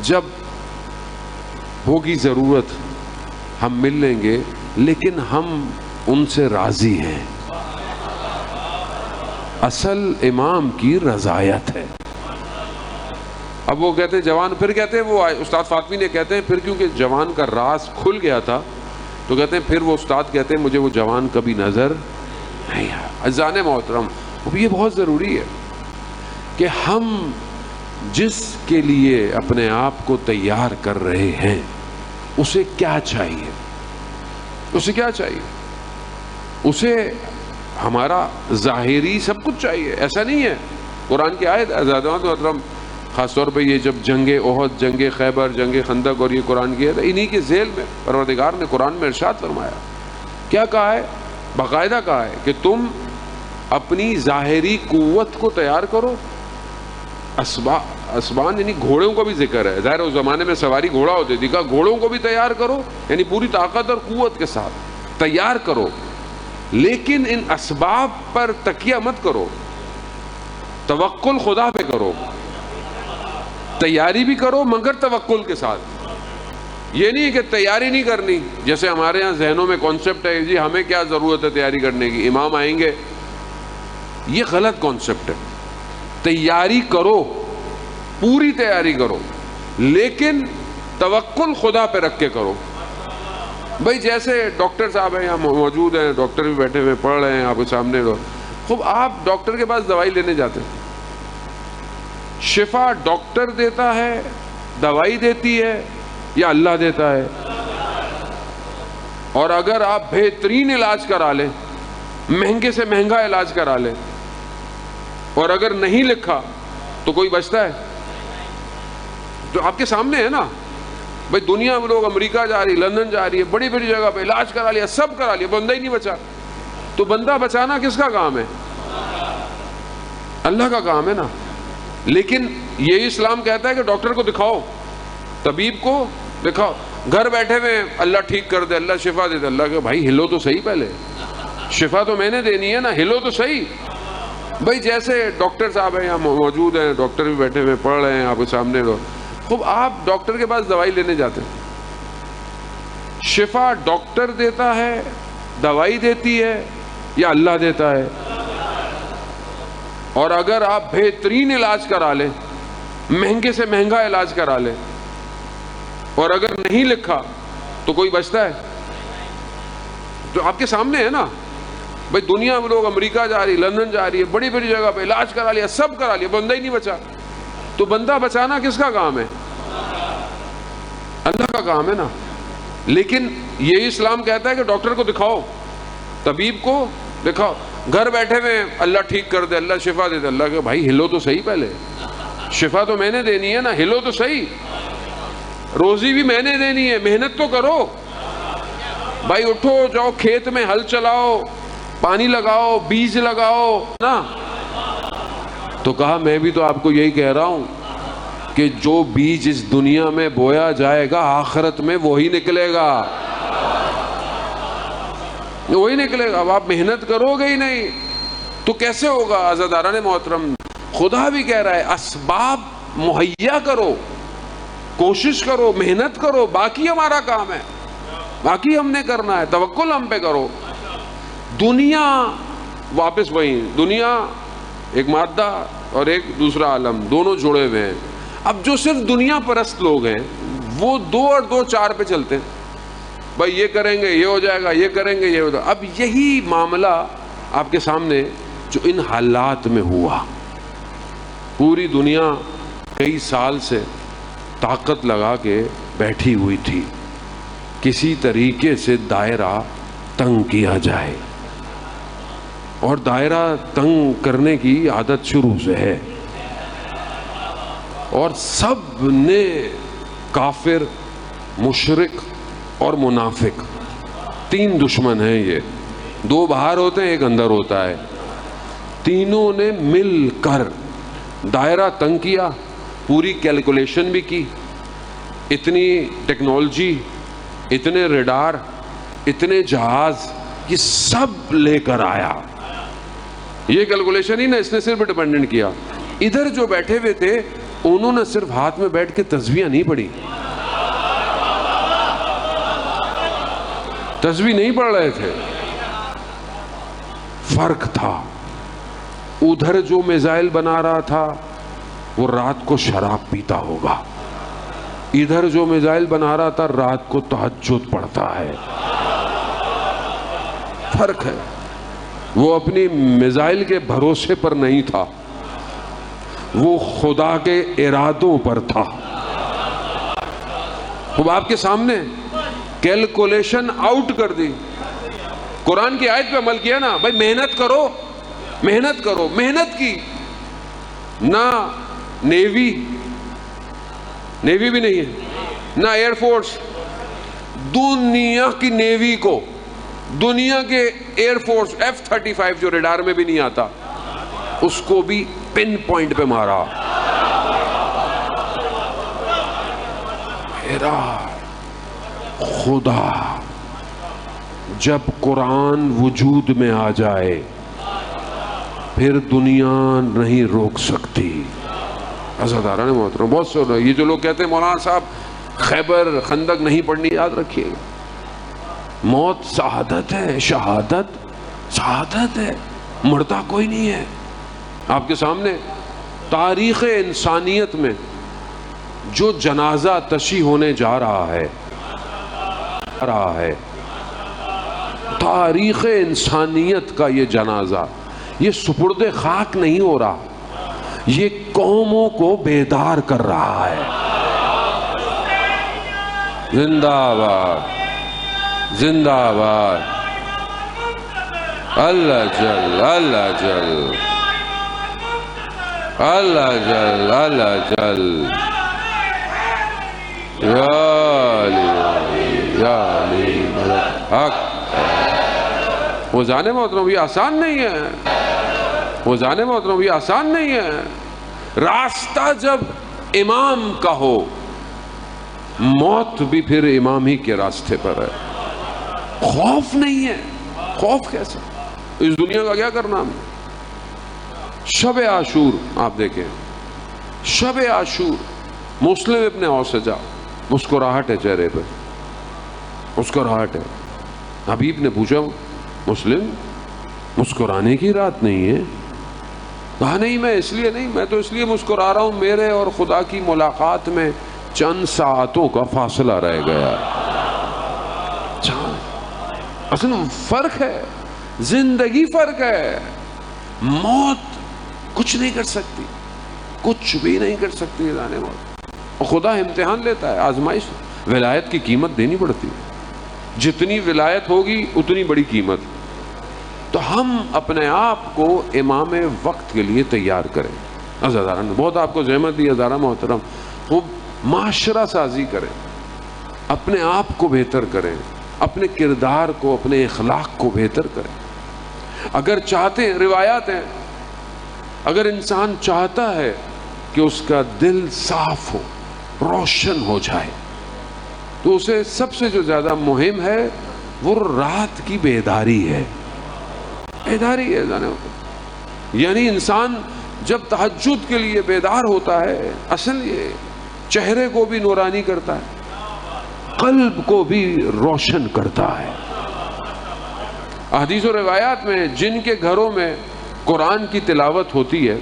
Speaker 1: جب ہوگی ضرورت ہم مل لیں گے، لیکن ہم ان سے راضی ہیں۔ اصل امام کی رضایت ہے۔ اب وہ کہتے ہیں جوان، پھر کہتے ہیں وہ استاد فاطمی نے کہتے ہیں پھر کیونکہ جوان کا راز کھل گیا تھا، تو کہتے ہیں پھر وہ استاد کہتے ہیں مجھے وہ جوان کبھی نظر نہیں آیا۔ عزیزان محترم، یہ بہت ضروری ہے کہ ہم جس کے لیے اپنے آپ کو تیار کر رہے ہیں اسے کیا چاہیے، اسے کیا چاہیے؟ اسے ہمارا ظاہری سب کچھ چاہیے، ایسا نہیں ہے۔ قرآن کی آیت عزیزان محترم، خاص طور پہ یہ جب جنگ احد، جنگ خیبر، جنگ خندق اور یہ قرآن کی ہے، انہی کے ذیل میں پروردگار نے قرآن میں ارشاد فرمایا، کیا کہا ہے؟ باقاعدہ کہا ہے کہ تم اپنی ظاہری قوت کو تیار کرو۔ اسبان یعنی گھوڑوں کا بھی ذکر ہے، ظاہر اس زمانے میں سواری گھوڑا ہوتی تھی، کہا گھوڑوں کو بھی تیار کرو، یعنی پوری طاقت اور قوت کے ساتھ تیار کرو، لیکن ان اسباب پر تکیہ مت کرو، توکل خدا پہ کرو۔ تیاری بھی کرو مگر توکل کے ساتھ، یہ نہیں کہ تیاری نہیں کرنی، جیسے ہمارے یہاں ذہنوں میں کانسیپٹ ہے جی ہمیں کیا ضرورت ہے تیاری کرنے کی، امام آئیں گے، یہ غلط کانسیپٹ ہے۔ تیاری کرو، پوری تیاری کرو، لیکن توکل خدا پہ رکھ کے کرو۔ بھائی جیسے ڈاکٹر صاحب ہیں یہاں موجود ہیں، ڈاکٹر بھی بیٹھے ہوئے پڑھ رہے ہیں آپ کے سامنے، خوب آپ ڈاکٹر کے پاس دوائی لینے جاتے ہیں، شفا ڈاکٹر دیتا ہے، دوائی دیتی ہے، یا اللہ دیتا ہے؟ اور اگر آپ بہترین علاج کرا لیں، مہنگے سے مہنگا علاج کرا لیں، اور اگر نہیں لکھا تو کوئی بچتا ہے؟ تو آپ کے سامنے ہے نا، بھائی دنیا میں لوگ امریکہ جا رہی، لندن جا رہی ہے، بڑی بڑی جگہ پہ علاج کرا لیا، سب کرا لیا، بندہ ہی نہیں بچا۔ تو بندہ بچانا کس کا کام ہے؟ اللہ کا کام ہے نا۔ لیکن یہی اسلام کہتا ہے کہ ڈاکٹر کو دکھاؤ، طبیب کو دکھاؤ، گھر بیٹھے ہوئے اللہ ٹھیک کر دے، اللہ شفا دے دے، اللہ کہ بھائی ہلو تو صحیح، پہلے شفا تو میں نے دینی ہے نا، ہلو تو صحیح۔ بھائی جیسے ڈاکٹر صاحب ہیں یہاں موجود ہیں، ڈاکٹر بھی بیٹھے ہوئے پڑھ رہے ہیں آپ کے سامنے، خوب آپ ڈاکٹر کے پاس دوائی لینے جاتے ہیں، شفا ڈاکٹر دیتا ہے، دوائی دیتی ہے، یا اللہ دیتا ہے؟ اور اگر آپ بہترین علاج کرا لیں، مہنگے سے مہنگا علاج کرا لیں، اور اگر نہیں لکھا تو کوئی بچتا ہے؟ جو آپ کے سامنے ہے نا، بھائی دنیا میں لوگ امریکہ جا رہی، لندن جا رہی ہے، بڑی بڑی جگہ پہ علاج کرا لیا، سب کرا لیا، بندہ ہی نہیں بچا۔ تو بندہ بچانا کس کا کام ہے؟ اللہ کا کام ہے نا۔ لیکن یہی اسلام کہتا ہے کہ ڈاکٹر کو دکھاؤ، طبیب کو دکھاؤ، گھر بیٹھے ہوئے اللہ ٹھیک کر دے، اللہ شفا دے دے، اللہ کہ بھائی ہلو تو صحیح، پہلے شفا تو میں نے دینی ہے نا، ہلو تو صحیح، روزی بھی میں نے دینی ہے، محنت تو کرو۔ بھائی اٹھو، جاؤ کھیت میں ہل چلاؤ، پانی لگاؤ، بیج لگاؤ نا. تو کہا میں بھی تو آپ کو یہی کہہ رہا ہوں کہ جو بیج اس دنیا میں بویا جائے گا آخرت میں وہی نکلے گا، وہی نکلے گا. اب آپ محنت کرو گے ہی نہیں تو کیسے ہوگا؟ عزیزان محترم، خدا بھی کہہ رہا ہے اسباب مہیا کرو، کوشش کرو، محنت کرو، باقی ہمارا کام ہے، باقی ہم نے کرنا ہے، توکل ہم پہ کرو. دنیا واپس وہی، دنیا ایک مادہ اور ایک دوسرا عالم، دونوں جڑے ہوئے ہیں. اب جو صرف دنیا پرست لوگ ہیں وہ 2 اور 2 4 پہ چلتے ہیں. بھائی یہ کریں گے یہ ہو جائے گا، یہ کریں گے یہ ہو جائے گا. اب یہی معاملہ آپ کے سامنے جو ان حالات میں ہوا، پوری دنیا کئی سال سے طاقت لگا کے بیٹھی ہوئی تھی، کسی طریقے سے دائرہ تنگ کیا جائے، اور دائرہ تنگ کرنے کی عادت شروع سے ہے. اور سب نے کافر، مشرک اور منافق 3 دشمن ہیں. یہ 2 باہر ہوتے ہیں، ایک اندر ہوتا ہے. تینوں نے مل کر دائرہ تنگ کیا، پوری کیلکولیشن بھی کی. اتنی ٹیکنالوجی، اتنے ریڈار، اتنے جہاز، یہ سب لے کر آیا. یہ کیلکولیشن ہی نا اس نے صرف ڈیپینڈنٹ کیا. ادھر جو بیٹھے ہوئے تھے انہوں نے صرف ہاتھ میں بیٹھ کے تسبیحاں نہیں پڑھی، تسبیح نہیں پڑھ رہے تھے. فرق تھا. ادھر جو میزائل بنا رہا تھا وہ رات کو شراب پیتا ہوگا، ادھر جو میزائل بنا رہا تھا رات کو تہجد پڑھتا ہے. فرق ہے. وہ اپنی میزائل کے بھروسے پر نہیں تھا، وہ خدا کے ارادوں پر تھا. اب آپ کے سامنے کیلکولیشن آؤٹ کر دی. قرآن کی آیت پہ عمل کیا نا، بھائی محنت کرو، محنت کرو. محنت کی نہ نیوی بھی نہیں ہے، نہ ایئر فورس. دنیا کی نیوی کو، دنیا کے ایئر فورس F-35 جو ریڈار میں بھی نہیں آتا، اس کو بھی پن پوائنٹ پہ مارا. میرا خدا جب قرآن وجود میں آ جائے پھر دنیا نہیں روک سکتی. عزیزان محترم، بہت سو رہے یہ جو لوگ کہتے ہیں مولانا صاحب خیبر خندق نہیں پڑھنی، یاد رکھیے موت شہادت ہے، شہادت شہادت ہے، مرتا کوئی نہیں ہے. آپ کے سامنے تاریخ انسانیت میں جو جنازہ تشیع ہونے جا رہا ہے، تاریخ انسانیت کا یہ جنازہ، یہ سپرد خاک نہیں ہو رہا، یہ قوموں کو بیدار کر رہا ہے. زندہ باد، زندہ باد. اللہ جل، اللہ جل، اللہ جل، اللہ جل. یا علی، یا علی حق. وہ جانے محترم یہ آسان نہیں ہے، وہ جانے محترم یہ آسان نہیں ہے. راستہ جب امام کا ہو، موت بھی پھر امام ہی کے راستے پر ہے. خوف نہیں ہے. خوف کیسے؟ اس دنیا کا کیا کرنا ہم؟ شب عاشور آپ دیکھیں، شب عاشور مسلم ابن اوسجا، مسکراہٹ ہے چہرے پہ، مسکراہٹ ہے. حبیب نے پوچھا مسلم مسکرانے کی رات نہیں ہے؟ کہا نہیں، میں اس لیے نہیں، میں تو اس لیے مسکرا رہا ہوں میرے اور خدا کی ملاقات میں چند ساعتوں کا فاصلہ رہ گیا. اصل فرق ہے، زندگی فرق ہے. موت کچھ نہیں کر سکتی، کچھ بھی نہیں کر سکتی جانے موت. اور خدا امتحان لیتا ہے، آزمائش. ولایت کی قیمت دینی پڑتی ہے، جتنی ولایت ہوگی اتنی بڑی قیمت. تو ہم اپنے آپ کو امام وقت کے لیے تیار کریں. عزیزان بہت آپ کو زحمت دی عزیزان محترم، خوب معاشرہ سازی کریں، اپنے آپ کو بہتر کریں، اپنے کردار کو، اپنے اخلاق کو بہتر کریں. اگر چاہتے ہیں، روایات ہیں، اگر انسان چاہتا ہے کہ اس کا دل صاف ہو، روشن ہو جائے، تو اسے سب سے جو زیادہ مہم ہے وہ رات کی بیداری ہے. بیداری ہے. یعنی انسان جب تہجد کے لیے بیدار ہوتا ہے، اصل یہ چہرے کو بھی نورانی کرتا ہے، قلب کو بھی روشن کرتا ہے. احادیث و روایات میں جن کے گھروں میں قرآن کی تلاوت ہوتی ہے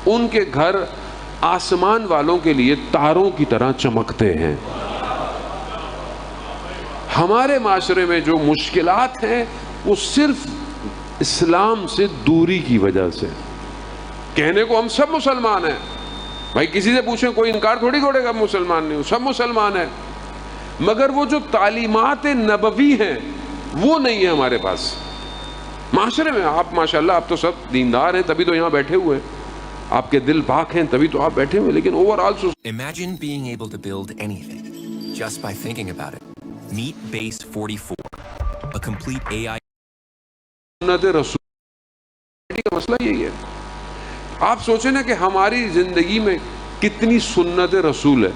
Speaker 1: ان کے گھر آسمان والوں کے لیے تاروں کی طرح چمکتے ہیں. ہمارے معاشرے میں جو مشکلات ہیں وہ صرف اسلام سے دوری کی وجہ سے. کہنے کو ہم سب مسلمان ہیں، بھائی کسی سے پوچھیں کوئی انکار تھوڑی کرے گا مسلمان نہیں، سب مسلمان ہیں، مگر وہ جو تعلیمات نبوی ہیں وہ نہیں ہے ہمارے پاس. معاشرے میں آپ ماشاءاللہ آپ تو سب دیندار ہیں، تبھی تو یہاں بیٹھے ہوئے ہیں، آپ کے دل پاک ہیں تبھی تو آپ بیٹھے ہوئے، لیکن overall
Speaker 2: Imagine being able to build anything just by thinking about it. Meet Base 44, a complete AI.
Speaker 1: سنت رسول کا مسئلہ یہی ہے. آپ سوچیں نا کہ ہماری زندگی میں کتنی سنت رسول ہے.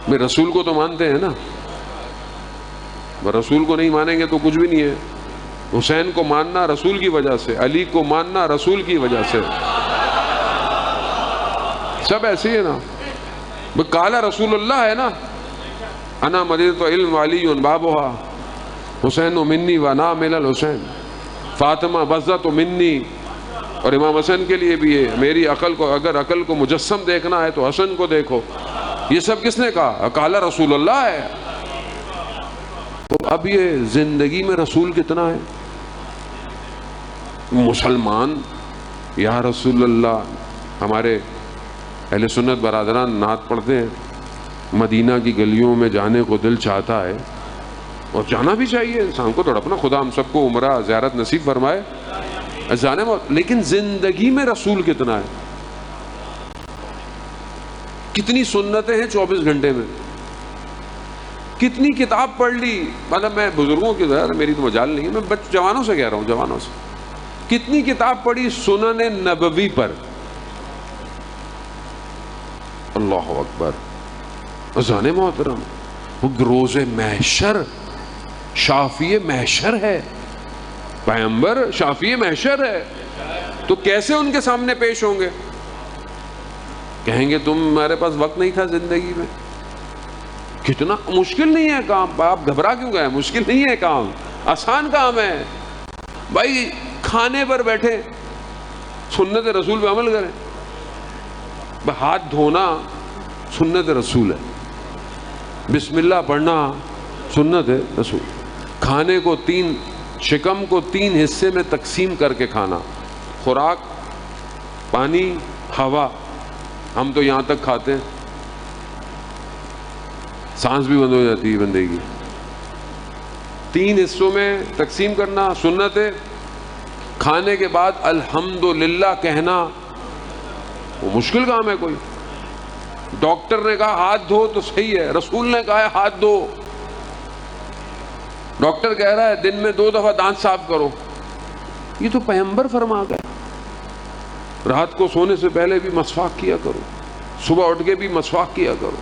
Speaker 1: میں رسول کو تو مانتے ہیں نا، رسول کو نہیں مانیں گے تو کچھ بھی نہیں ہے. حسین کو ماننا رسول کی وجہ سے، علی کو ماننا رسول کی وجہ سے، سب ایسے ہی ہے نا. کالا رسول اللہ ہے نا، انا مدینۃ علم علی بابھا، حسین منی و نا مل الحسین، فاطمہ بزت منی. اور امام حسن کے لیے بھی ہے، میری عقل کو، اگر عقل کو مجسم دیکھنا ہے تو حسن کو دیکھو. یہ سب کس نے کہا؟ کالا رسول اللہ ہے. تو اب یہ زندگی میں رسول کتنا ہے؟ مسلمان یا رسول اللہ. ہمارے اہل سنت برادران نعت پڑھتے ہیں، مدینہ کی گلیوں میں جانے کو دل چاہتا ہے، اور جانا بھی چاہیے انسان کو. تھوڑا اپنا خدا ہم سب کو عمرہ زیارت نصیب فرمائے جانے میں. لیکن زندگی میں رسول کتنا ہے؟ کتنی سنتیں ہیں 24 گھنٹے میں؟ کتنی کتاب پڑھ لی؟ مطلب میں بزرگوں کی ذرا میری تو مجال نہیں ہے، میں جوانوں سے کہہ رہا ہوں، جوانوں سے. کتنی کتاب پڑھی سنن نبوی پر؟ اللہ اکبر. اذان محترم، وہ روز محشر شافی محشر ہے، پیغمبر شافی محشر ہے، تو کیسے ان کے سامنے پیش ہوں گے؟ کہیں گے تم میرے پاس وقت نہیں تھا زندگی میں. کتنا مشکل نہیں ہے کام، آپ گھبرا کیوں گئے؟ مشکل نہیں ہے کام، آسان کام ہے. بھائی کھانے پر بیٹھے سنت رسول پہ عمل کریں. ہاتھ دھونا سنت رسول ہے، بسم اللہ پڑھنا سنت رسول. کھانے کو شکم کو 3 حصے میں تقسیم کر کے کھانا، خوراک، پانی، ہوا. ہم تو یہاں تک کھاتے ہیں سانس بھی بند ہو جاتی ہے بندے کی. 3 حصوں میں تقسیم کرنا سنت ہے. کھانے کے بعد الحمدللہ کہنا وہ مشکل کام ہے کوئی. ڈاکٹر نے کہا ہاتھ دھو تو صحیح ہے، رسول نے کہا ہے ہاتھ دھو. ڈاکٹر کہہ رہا ہے دن میں 2 دفعہ دانت صاف کرو، یہ تو پیغمبر فرما گئے. رات کو سونے سے پہلے بھی مسواک کیا کرو، صبح اٹھ کے بھی مسواک کیا کرو.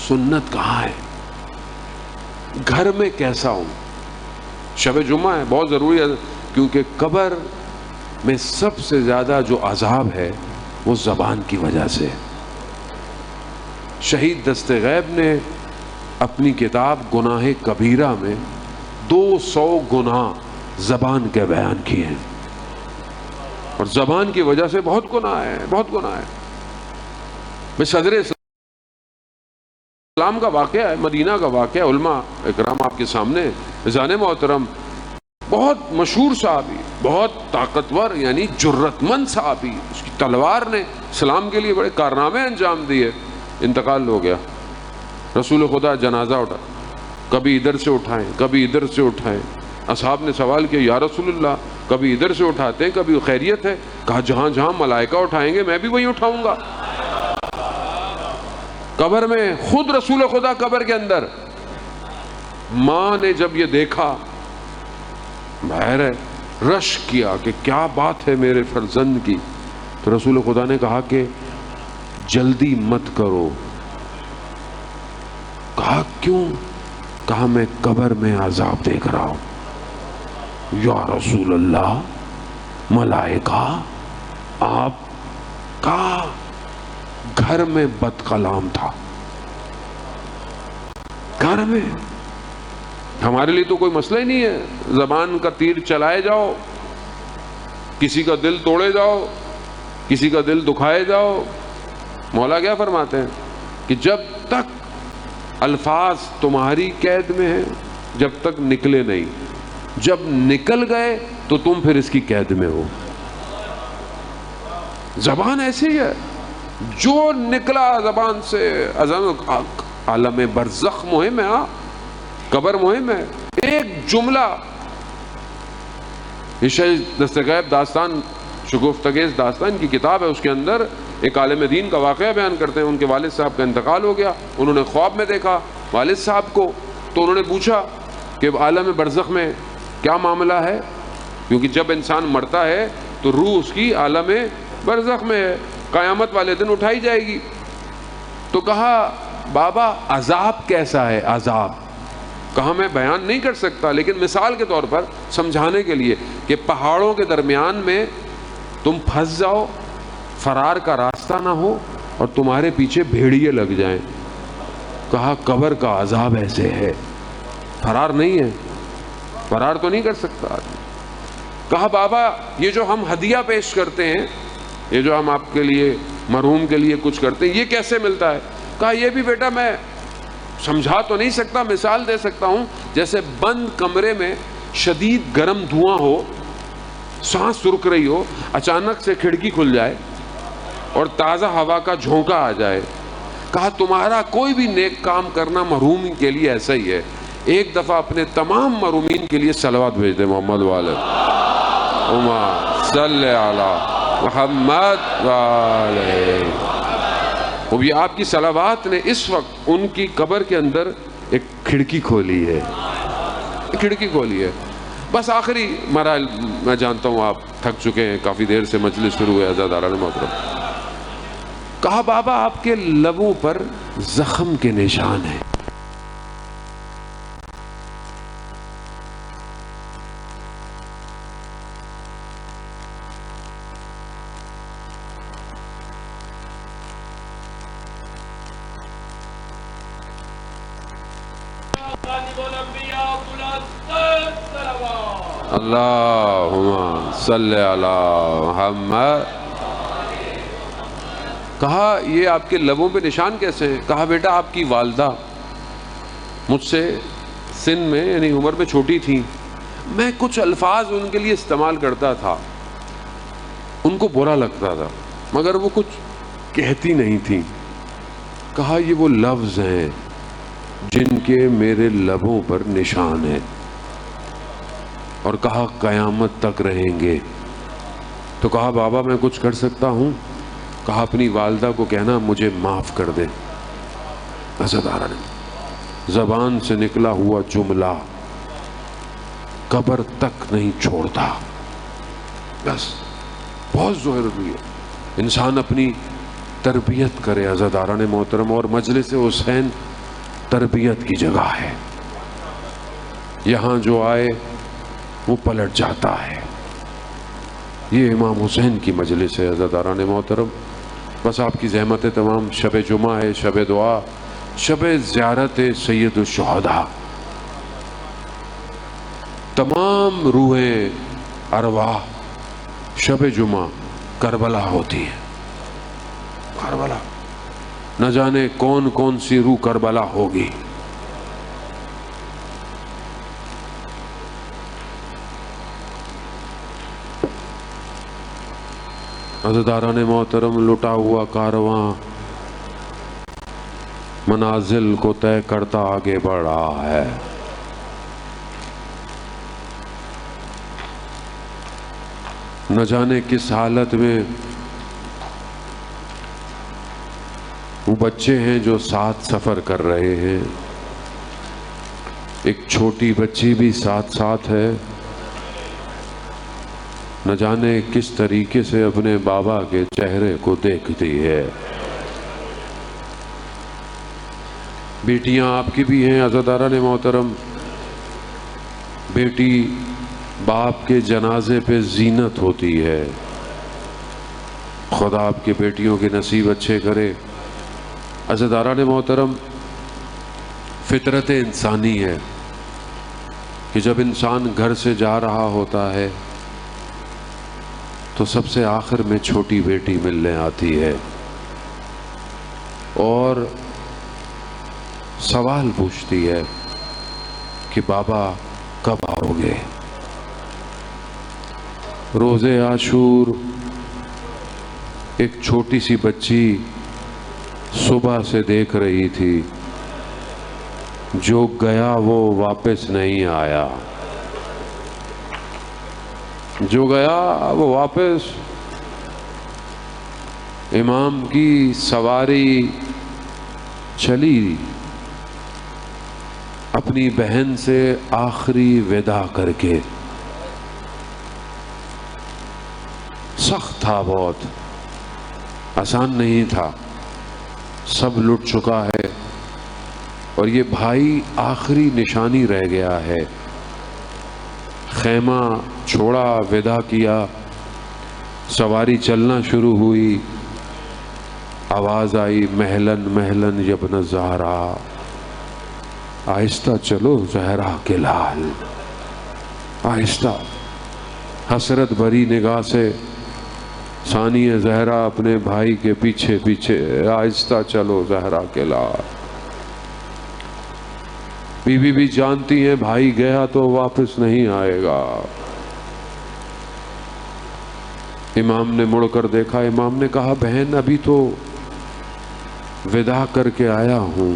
Speaker 1: سنت کہاں ہے؟ گھر میں کیسا ہوں؟ شب جمعہ ہے، بہت ضروری ہے، کیونکہ قبر میں سب سے زیادہ جو عذاب ہے وہ زبان کی وجہ سے. شہید دست غیب نے اپنی کتاب گناہ کبیرہ میں 200 گناہ زبان کے بیان کیے ہیں، اور زبان کی وجہ سے بہت گناہ ہے، بہت گناہ ہے. میں صدر اسلام کا واقعہ ہے، مدینہ کا واقعہ، علماء اکرام آپ کے سامنے. اذان محترم بہت مشہور صحابی، بہت طاقتور یعنی جرت مند صحابی، اس کی تلوار نے اسلام کے لیے بڑے کارنامے انجام دیے. انتقال ہو گیا. رسول خدا جنازہ اٹھا، کبھی ادھر سے اٹھائیں کبھی ادھر سے اٹھائیں. اصحاب نے سوال کیا یا رسول اللہ کبھی ادھر سے اٹھاتے ہیں کبھی خیریت ہے؟ کہا جہاں جہاں ملائکہ اٹھائیں گے میں بھی وہیں اٹھاؤں گا. قبر میں خود رسول خدا قبر کے اندر. ماں نے جب یہ دیکھا باہر ہے، رش کیا کہ کیا بات ہے میرے فرزند کی. تو رسول خدا نے کہا کہ جلدی مت کرو. کہا کیوں؟ کہا میں قبر میں عذاب دیکھ رہا ہوں. یا رسول اللہ، ملائکہ آپ کا گھر میں بد کلام تھا، گھر میں. ہمارے لیے تو کوئی مسئلہ ہی نہیں ہے، زبان کا تیر چلائے جاؤ، کسی کا دل توڑے جاؤ، کسی کا دل دکھائے جاؤ. مولا کیا فرماتے ہیں کہ جب تک الفاظ تمہاری قید میں ہیں جب تک نکلے نہیں، جب نکل گئے تو تم پھر اس کی قید میں ہو. زبان ایسی ہے، جو نکلا زبان سے عالم برزخ مہم ہے، قبر مہم ہے. ایک جملہ، دستغیب داستان، شگفتانگیز داستان کی کتاب ہے، اس کے اندر ایک عالم دین کا واقعہ بیان کرتے ہیں. ان کے والد صاحب کا انتقال ہو گیا، انہوں نے خواب میں دیکھا والد صاحب کو، تو انہوں نے پوچھا کہ عالم برزخ میں کیا معاملہ ہے، کیونکہ جب انسان مرتا ہے تو روح اس کی عالم برزخ میں ہے، قیامت والے دن اٹھائی جائے گی. تو کہا بابا عذاب کیسا ہے؟ عذاب کہا میں بیان نہیں کر سکتا، لیکن مثال کے طور پر سمجھانے کے لیے کہ پہاڑوں کے درمیان میں تم پھنس جاؤ، فرار کا راستہ نہ ہو اور تمہارے پیچھے بھیڑیے لگ جائیں. کہا قبر کا عذاب ایسے ہے، فرار نہیں ہے، فرار تو نہیں کر سکتا. کہا بابا یہ جو ہم ہدیہ پیش کرتے ہیں، یہ جو ہم آپ کے لیے مرحوم کے لیے کچھ کرتے ہیں، یہ کیسے ملتا ہے؟ کہا یہ بھی بیٹا میں سمجھا تو نہیں سکتا، مثال دے سکتا ہوں. جیسے بند کمرے میں شدید گرم دھواں ہو، سانس رک رہی ہو، اچانک سے کھڑکی کھل جائے اور تازہ ہوا کا جھونکا آ جائے. کہا تمہارا کوئی بھی نیک کام کرنا مرحوم کے لیے ایسا ہی ہے. ایک دفعہ اپنے تمام مرحومین کے لیے صلوات بھیج دے محمد والے صلی علی محمد والے. وہ بھی آپ کی صلوات نے اس وقت ان کی قبر کے اندر ایک کھڑکی کھولی ہے، کھڑکی کھولی ہے. بس آخری مراحل میں جانتا ہوں آپ تھک چکے ہیں، کافی دیر سے مجلس شروع ہے عزیزان محترم. کہا بابا آپ کے لبوں پر زخم کے نشان ہیں. اللہم صلی علی محمد. کہا یہ آپ کے لبوں پہ نشان کیسے ہیں؟ کہا بیٹا آپ کی والدہ مجھ سے سن میں یعنی عمر میں چھوٹی تھی، میں کچھ الفاظ ان کے لیے استعمال کرتا تھا، ان کو برا لگتا تھا مگر وہ کچھ کہتی نہیں تھی. کہا یہ وہ لفظ ہیں جن کے میرے لبوں پر نشان ہے، اور کہا قیامت تک رہیں گے. تو کہا بابا میں کچھ کر سکتا ہوں؟ کہا اپنی والدہ کو کہنا مجھے معاف کر دے. عزیزان زبان سے نکلا ہوا جملہ قبر تک نہیں چھوڑتا. بس بہت ضروری ہے انسان اپنی تربیت کرے عزیزان محترم، اور مجلس حسین تربیت کی جگہ ہے. یہاں جو آئے وہ پلٹ جاتا ہے. یہ امام حسین کی مجلس ہے عزیزان محترم. بس آپ کی زحمت تمام. شب جمعہ ہے، شب دعا، شب زیارت سید الشہداء. تمام روحیں ارواح شب جمعہ کربلا ہوتی ہے. کربلا نہ جانے کون کون سی روح کربلا ہوگی. عزیزان محترم لٹا ہوا کارواں منازل کو طے کرتا آگے بڑھ رہا ہے. نہ جانے کس حالت میں وہ بچے ہیں جو ساتھ سفر کر رہے ہیں. ایک چھوٹی بچی بھی ساتھ ساتھ ہے نہ جانے کس طریقے سے اپنے بابا کے چہرے کو دیکھتی ہے۔ بیٹیاں آپ کی بھی ہیں عزیزان محترم، بیٹی باپ کے جنازے پہ زینت ہوتی ہے۔ خدا آپ کی بیٹیوں کے نصیب اچھے کرے۔ عزیزان محترم، فطرت انسانی ہے کہ جب انسان گھر سے جا رہا ہوتا ہے تو سب سے آخر میں چھوٹی بیٹی ملنے آتی ہے اور سوال پوچھتی ہے کہ بابا کب آؤ گے؟ روز عاشور ایک چھوٹی سی بچی صبح سے دیکھ رہی تھی، جو گیا وہ واپس نہیں آیا، جو گیا وہ واپس۔ امام کی سواری چلی اپنی بہن سے آخری وداع کر کے۔ سخت تھا، بہت آسان نہیں تھا، سب لٹ چکا ہے اور یہ بھائی آخری نشانی رہ گیا ہے۔ خیمہ چھوڑا، وداع کیا، سواری چلنا شروع ہوئی، آواز آئی مہلن مہلن یبن زہرا، آہستہ چلو زہرا کے لال، آہستہ۔ حسرت بھری نگاہ سے ثانیہ زہرا اپنے بھائی کے پیچھے پیچھے، آہستہ چلو زہرا کے لال۔ بیوی بھی جانتی ہیں بھائی گیا تو واپس نہیں آئے گا۔ امام نے مڑ کر دیکھا، امام نے کہا بہن ابھی تو وداع کر کے آیا ہوں۔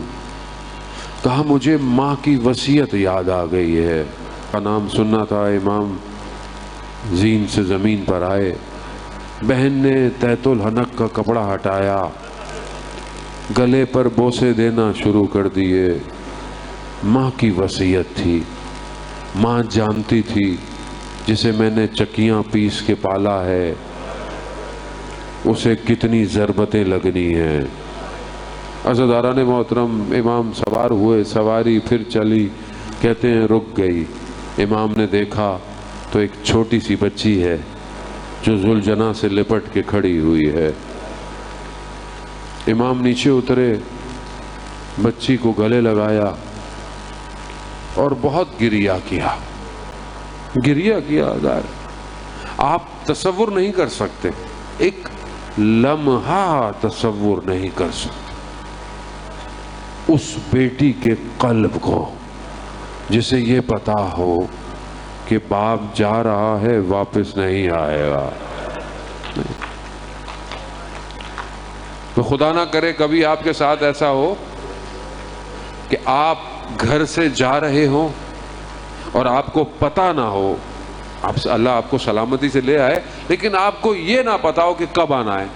Speaker 1: کہا مجھے ماں کی وصیت یاد آ گئی ہے۔ کا نام سننا تھا، امام زین سے زمین پر آئے، بہن نے تیت الحنک کا کپڑا ہٹایا، گلے پر بوسے دینا شروع کر دیے۔ ماں کی وصیت تھی، ماں جانتی تھی جسے میں نے چکیاں پیس کے پالا ہے اسے کتنی ضربتیں لگنی ہیں۔ عزیزان محترم، امام سوار ہوئے، سواری پھر چلی، کہتے ہیں رک گئی۔ امام نے دیکھا تو ایک چھوٹی سی بچی ہے جو ذوالجناح سے لپٹ کے کھڑی ہوئی ہے۔ امام نیچے اترے، بچی کو گلے لگایا اور بہت گریہ کیا، گریہ کیا۔ آپ تصور نہیں کر سکتے، ایک لمحہ تصور نہیں کر سکتے اس بیٹی کے قلب کو جسے یہ پتا ہو کہ باپ جا رہا ہے واپس نہیں آئے گا۔ تو خدا نہ کرے کبھی آپ کے ساتھ ایسا ہو کہ آپ گھر سے جا رہے ہوں اور آپ کو پتا نہ ہو، اللہ آپ کو سلامتی سے لے آئے لیکن آپ کو یہ نہ پتا ہو کہ کب آنا ہے،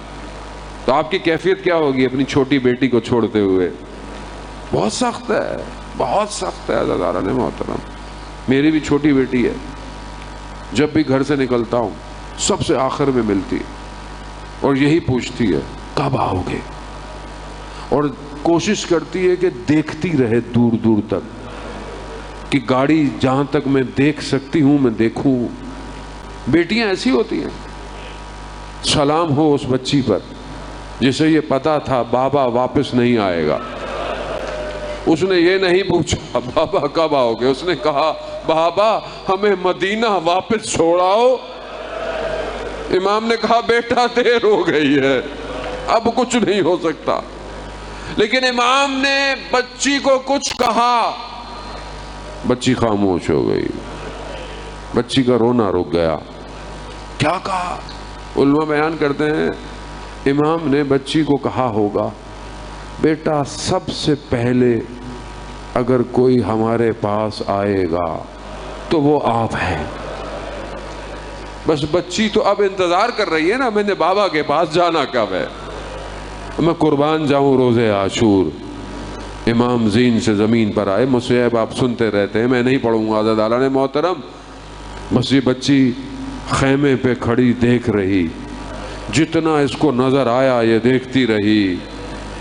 Speaker 1: تو آپ کی کیفیت کیا ہوگی اپنی چھوٹی بیٹی کو چھوڑتے ہوئے؟ بہت سخت ہے، بہت سخت ہے عزیزان محترم۔ میری بھی چھوٹی بیٹی ہے، جب بھی گھر سے نکلتا ہوں سب سے آخر میں ملتی اور یہی پوچھتی ہے کب آؤ گے، اور کوشش کرتی ہے کہ دیکھتی رہے دور دور تک کہ گاڑی جہاں تک میں دیکھ سکتی ہوں میں دیکھوں۔ بیٹیاں ایسی ہوتی ہیں۔ سلام ہو اس بچی پر جسے یہ پتا تھا بابا واپس نہیں آئے گا۔ اس نے یہ نہیں پوچھا بابا کب آؤ گے، اس نے کہا بابا ہمیں مدینہ واپس چھوڑاؤ۔ امام نے کہا بیٹا دیر ہو گئی ہے، اب کچھ نہیں ہو سکتا۔ لیکن امام نے بچی کو کچھ کہا، بچی خاموش ہو گئی، بچی کا رونا رک گیا۔ کیا کہا؟ علماء بیان کرتے ہیں امام نے بچی کو کہا ہوگا بیٹا سب سے پہلے اگر کوئی ہمارے پاس آئے گا تو وہ آپ ہیں۔ بس بچی تو اب انتظار کر رہی ہے نا، میں نے بابا کے پاس جانا کب ہے، میں قربان جاؤں روز عاشور۔ امام زین سے زمین پر آئے، مصیب آپ سنتے رہتے ہیں، میں نہیں پڑھوں گا عزیزان محترم۔ بس یہ بچی خیمے پہ کھڑی دیکھ رہی، جتنا اس کو نظر آیا یہ دیکھتی رہی۔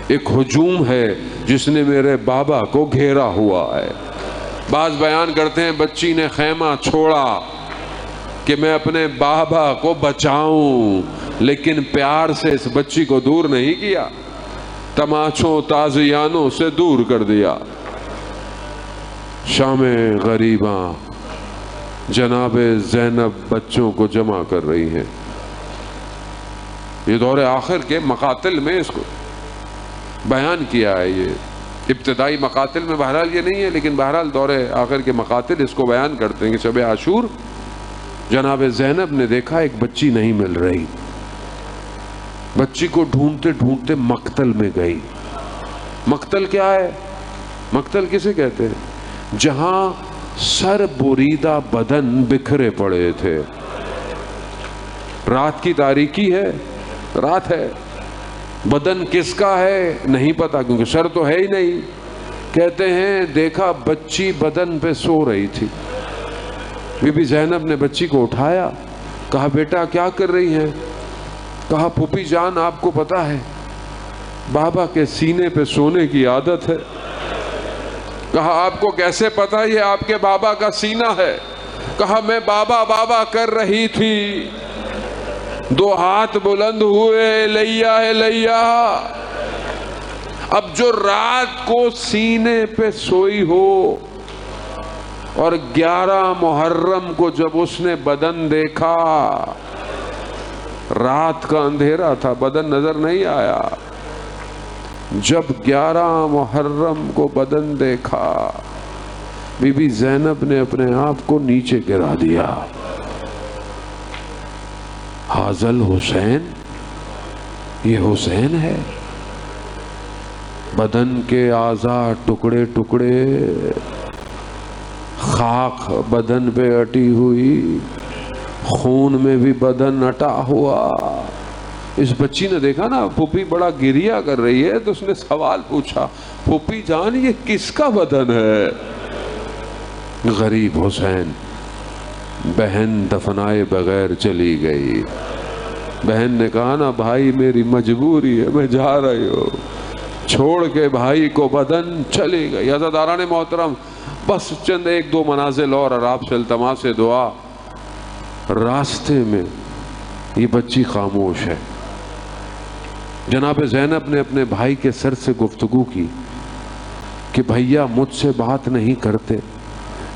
Speaker 1: ایک ہجوم ہے جس نے میرے بابا کو گھیرا ہوا ہے۔ بعض بیان کرتے ہیں بچی نے خیمہ چھوڑا کہ میں اپنے بابا کو بچاؤں، لیکن پیار سے اس بچی کو دور نہیں کیا، تماچوں تازیانوں سے دور کر دیا۔ شام غریباں جناب زینب بچوں کو جمع کر رہی ہیں۔ یہ دور آخر کے مقاتل میں اس کو بیان کیا ہے، یہ ابتدائی مقاتل میں بہرحال یہ نہیں ہے، لیکن بہرحال دور آخر کے مقاتل اس کو بیان کرتے ہیں کہ شب عاشور جناب زینب نے دیکھا ایک بچی نہیں مل رہی، بچی کو ڈھونڈتے ڈھونڈتے مقتل میں گئی۔ مقتل کیا ہے؟ مقتل کسے کہتے ہیں؟ جہاں سر بریدہ بدن بکھرے پڑے تھے۔ رات کی تاریکی ہے، رات ہے، بدن کس کا ہے نہیں پتا کیونکہ سر تو ہے ہی نہیں۔ کہتے ہیں دیکھا بچی بدن پہ سو رہی تھی، بی بی زینب نے بچی کو اٹھایا، کہا بیٹا کیا کر رہی ہیں؟ کہا پھوپھی جان آپ کو پتا ہے بابا کے سینے پہ سونے کی عادت ہے۔ کہا آپ کو کیسے پتا یہ آپ کے بابا کا سینہ ہے؟ کہا میں بابا بابا کر رہی تھی، دو ہاتھ بلند ہوئے، لیا ہے لیا۔ اب جو رات کو سینے پہ سوئی ہو اور 11 محرم کو جب اس نے بدن دیکھا، رات کا اندھیرا تھا، بدن نظر نہیں آیا، جب 11 محرم کو بدن دیکھا بی بی زینب نے اپنے آپ کو نیچے گرا دیا۔ حاضل حسین، یہ حسین ہے؟ بدن کے اعضاء ٹکڑے ٹکڑے، خاک بدن پہ اٹی ہوئی، خون میں بھی بدن اٹا ہوا۔ اس بچی نے دیکھا نا پھوپھی بڑا گریا کر رہی ہے تو اس نے سوال پوچھا پھوپھی جان یہ کس کا بدن ہے؟ غریب حسین۔ بہن دفنائے بغیر چلی گئی۔ بہن نے کہا نا بھائی میری مجبوری ہے، میں جا رہی ہوں، چھوڑ کے بھائی کو بدن چلی گئی۔ عزاداران محترم بس چند ایک دو منازل اور آپ سے التماس دعا۔ راستے میں یہ بچی خاموش ہے۔ جناب زینب نے اپنے بھائی کے سر سے گفتگو کی کہ بھیا مجھ سے بات نہیں کرتے،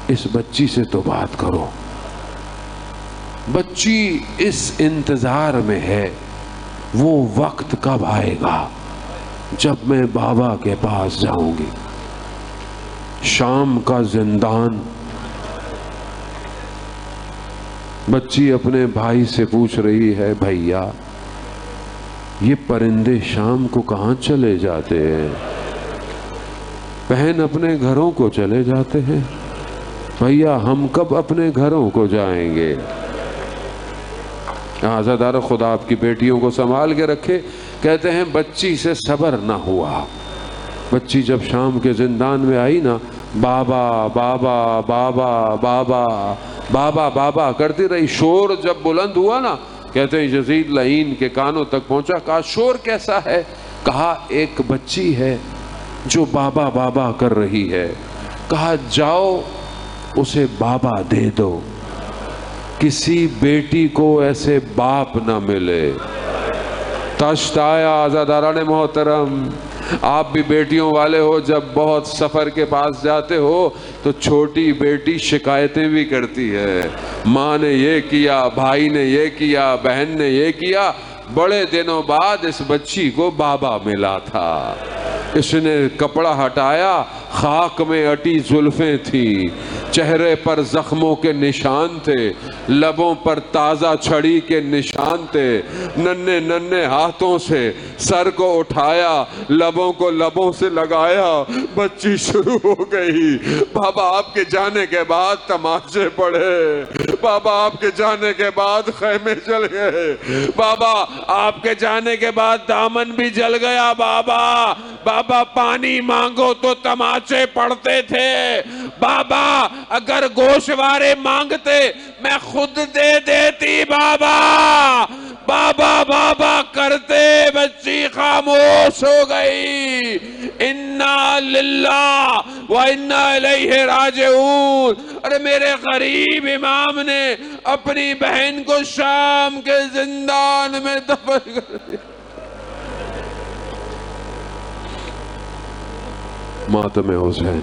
Speaker 1: اس بچی سے تو بات کرو۔ بچی اس انتظار میں ہے وہ وقت کب آئے گا جب میں بابا کے پاس جاؤں گی۔ شام کا زندان۔ بچی اپنے بھائی سے پوچھ رہی ہے بھیا یہ پرندے شام کو کہاں چلے جاتے ہیں؟ بہن اپنے گھروں کو چلے جاتے ہیں۔ بھیا ہم کب اپنے گھروں کو جائیں گے؟ عزادار خدا آپ کی بیٹیوں کو سنبھال کے رکھے۔ کہتے ہیں بچی سے صبر نہ ہوا، بچی جب شام کے زندان میں آئی نا، بابا بابا بابا بابا بابا بابا کرتی رہی۔ شور جب بلند ہوا نا، کہتے ہیں یزید لعین کے کانوں تک پہنچا۔ کہا شور کیسا ہے؟ کہا ایک بچی ہے جو بابا بابا کر رہی ہے۔ کہا جاؤ اسے بابا دے دو، کسی بیٹی کو ایسے باپ نہ ملے۔ تشت آیا عزاداران محترم، آپ بھی بیٹیوں والے ہو، جب بہت سفر کے پاس جاتے ہو تو چھوٹی بیٹی شکایتیں بھی کرتی ہے، ماں نے یہ کیا، بھائی نے یہ کیا، بہن نے یہ کیا۔ بڑے دنوں بعد اس بچی کو بابا ملا تھا۔ اس نے کپڑا ہٹایا، خاک میں اٹی زلفیں تھیں، چہرے پر زخموں کے نشان تھے، لبوں پر تازہ چھڑی کے نشان تھے۔ ننھے ننھے ہاتھوں سے سر کو اٹھایا، لبوں کو لبوں سے لگایا، بچی شروع ہو گئی۔ بابا آپ کے جانے کے بعد تماشے پڑے، بابا آپ کے جانے کے بعد خیمے جل گئے، بابا آپ کے جانے کے بعد دامن بھی جل گیا، بابا پانی مانگو تو تماچے پڑتے تھے، بابا اگر گوشوارے مانگتے میں خود دے دیتی بابا. بابا بابا کرتے بچی خاموش ہو گئی. انا للہ و انا الیہ راجعون. ارے میرے غریب امام نے اپنی بہن کو شام کے زندان میں دفن کر دیا. ماتم حسین.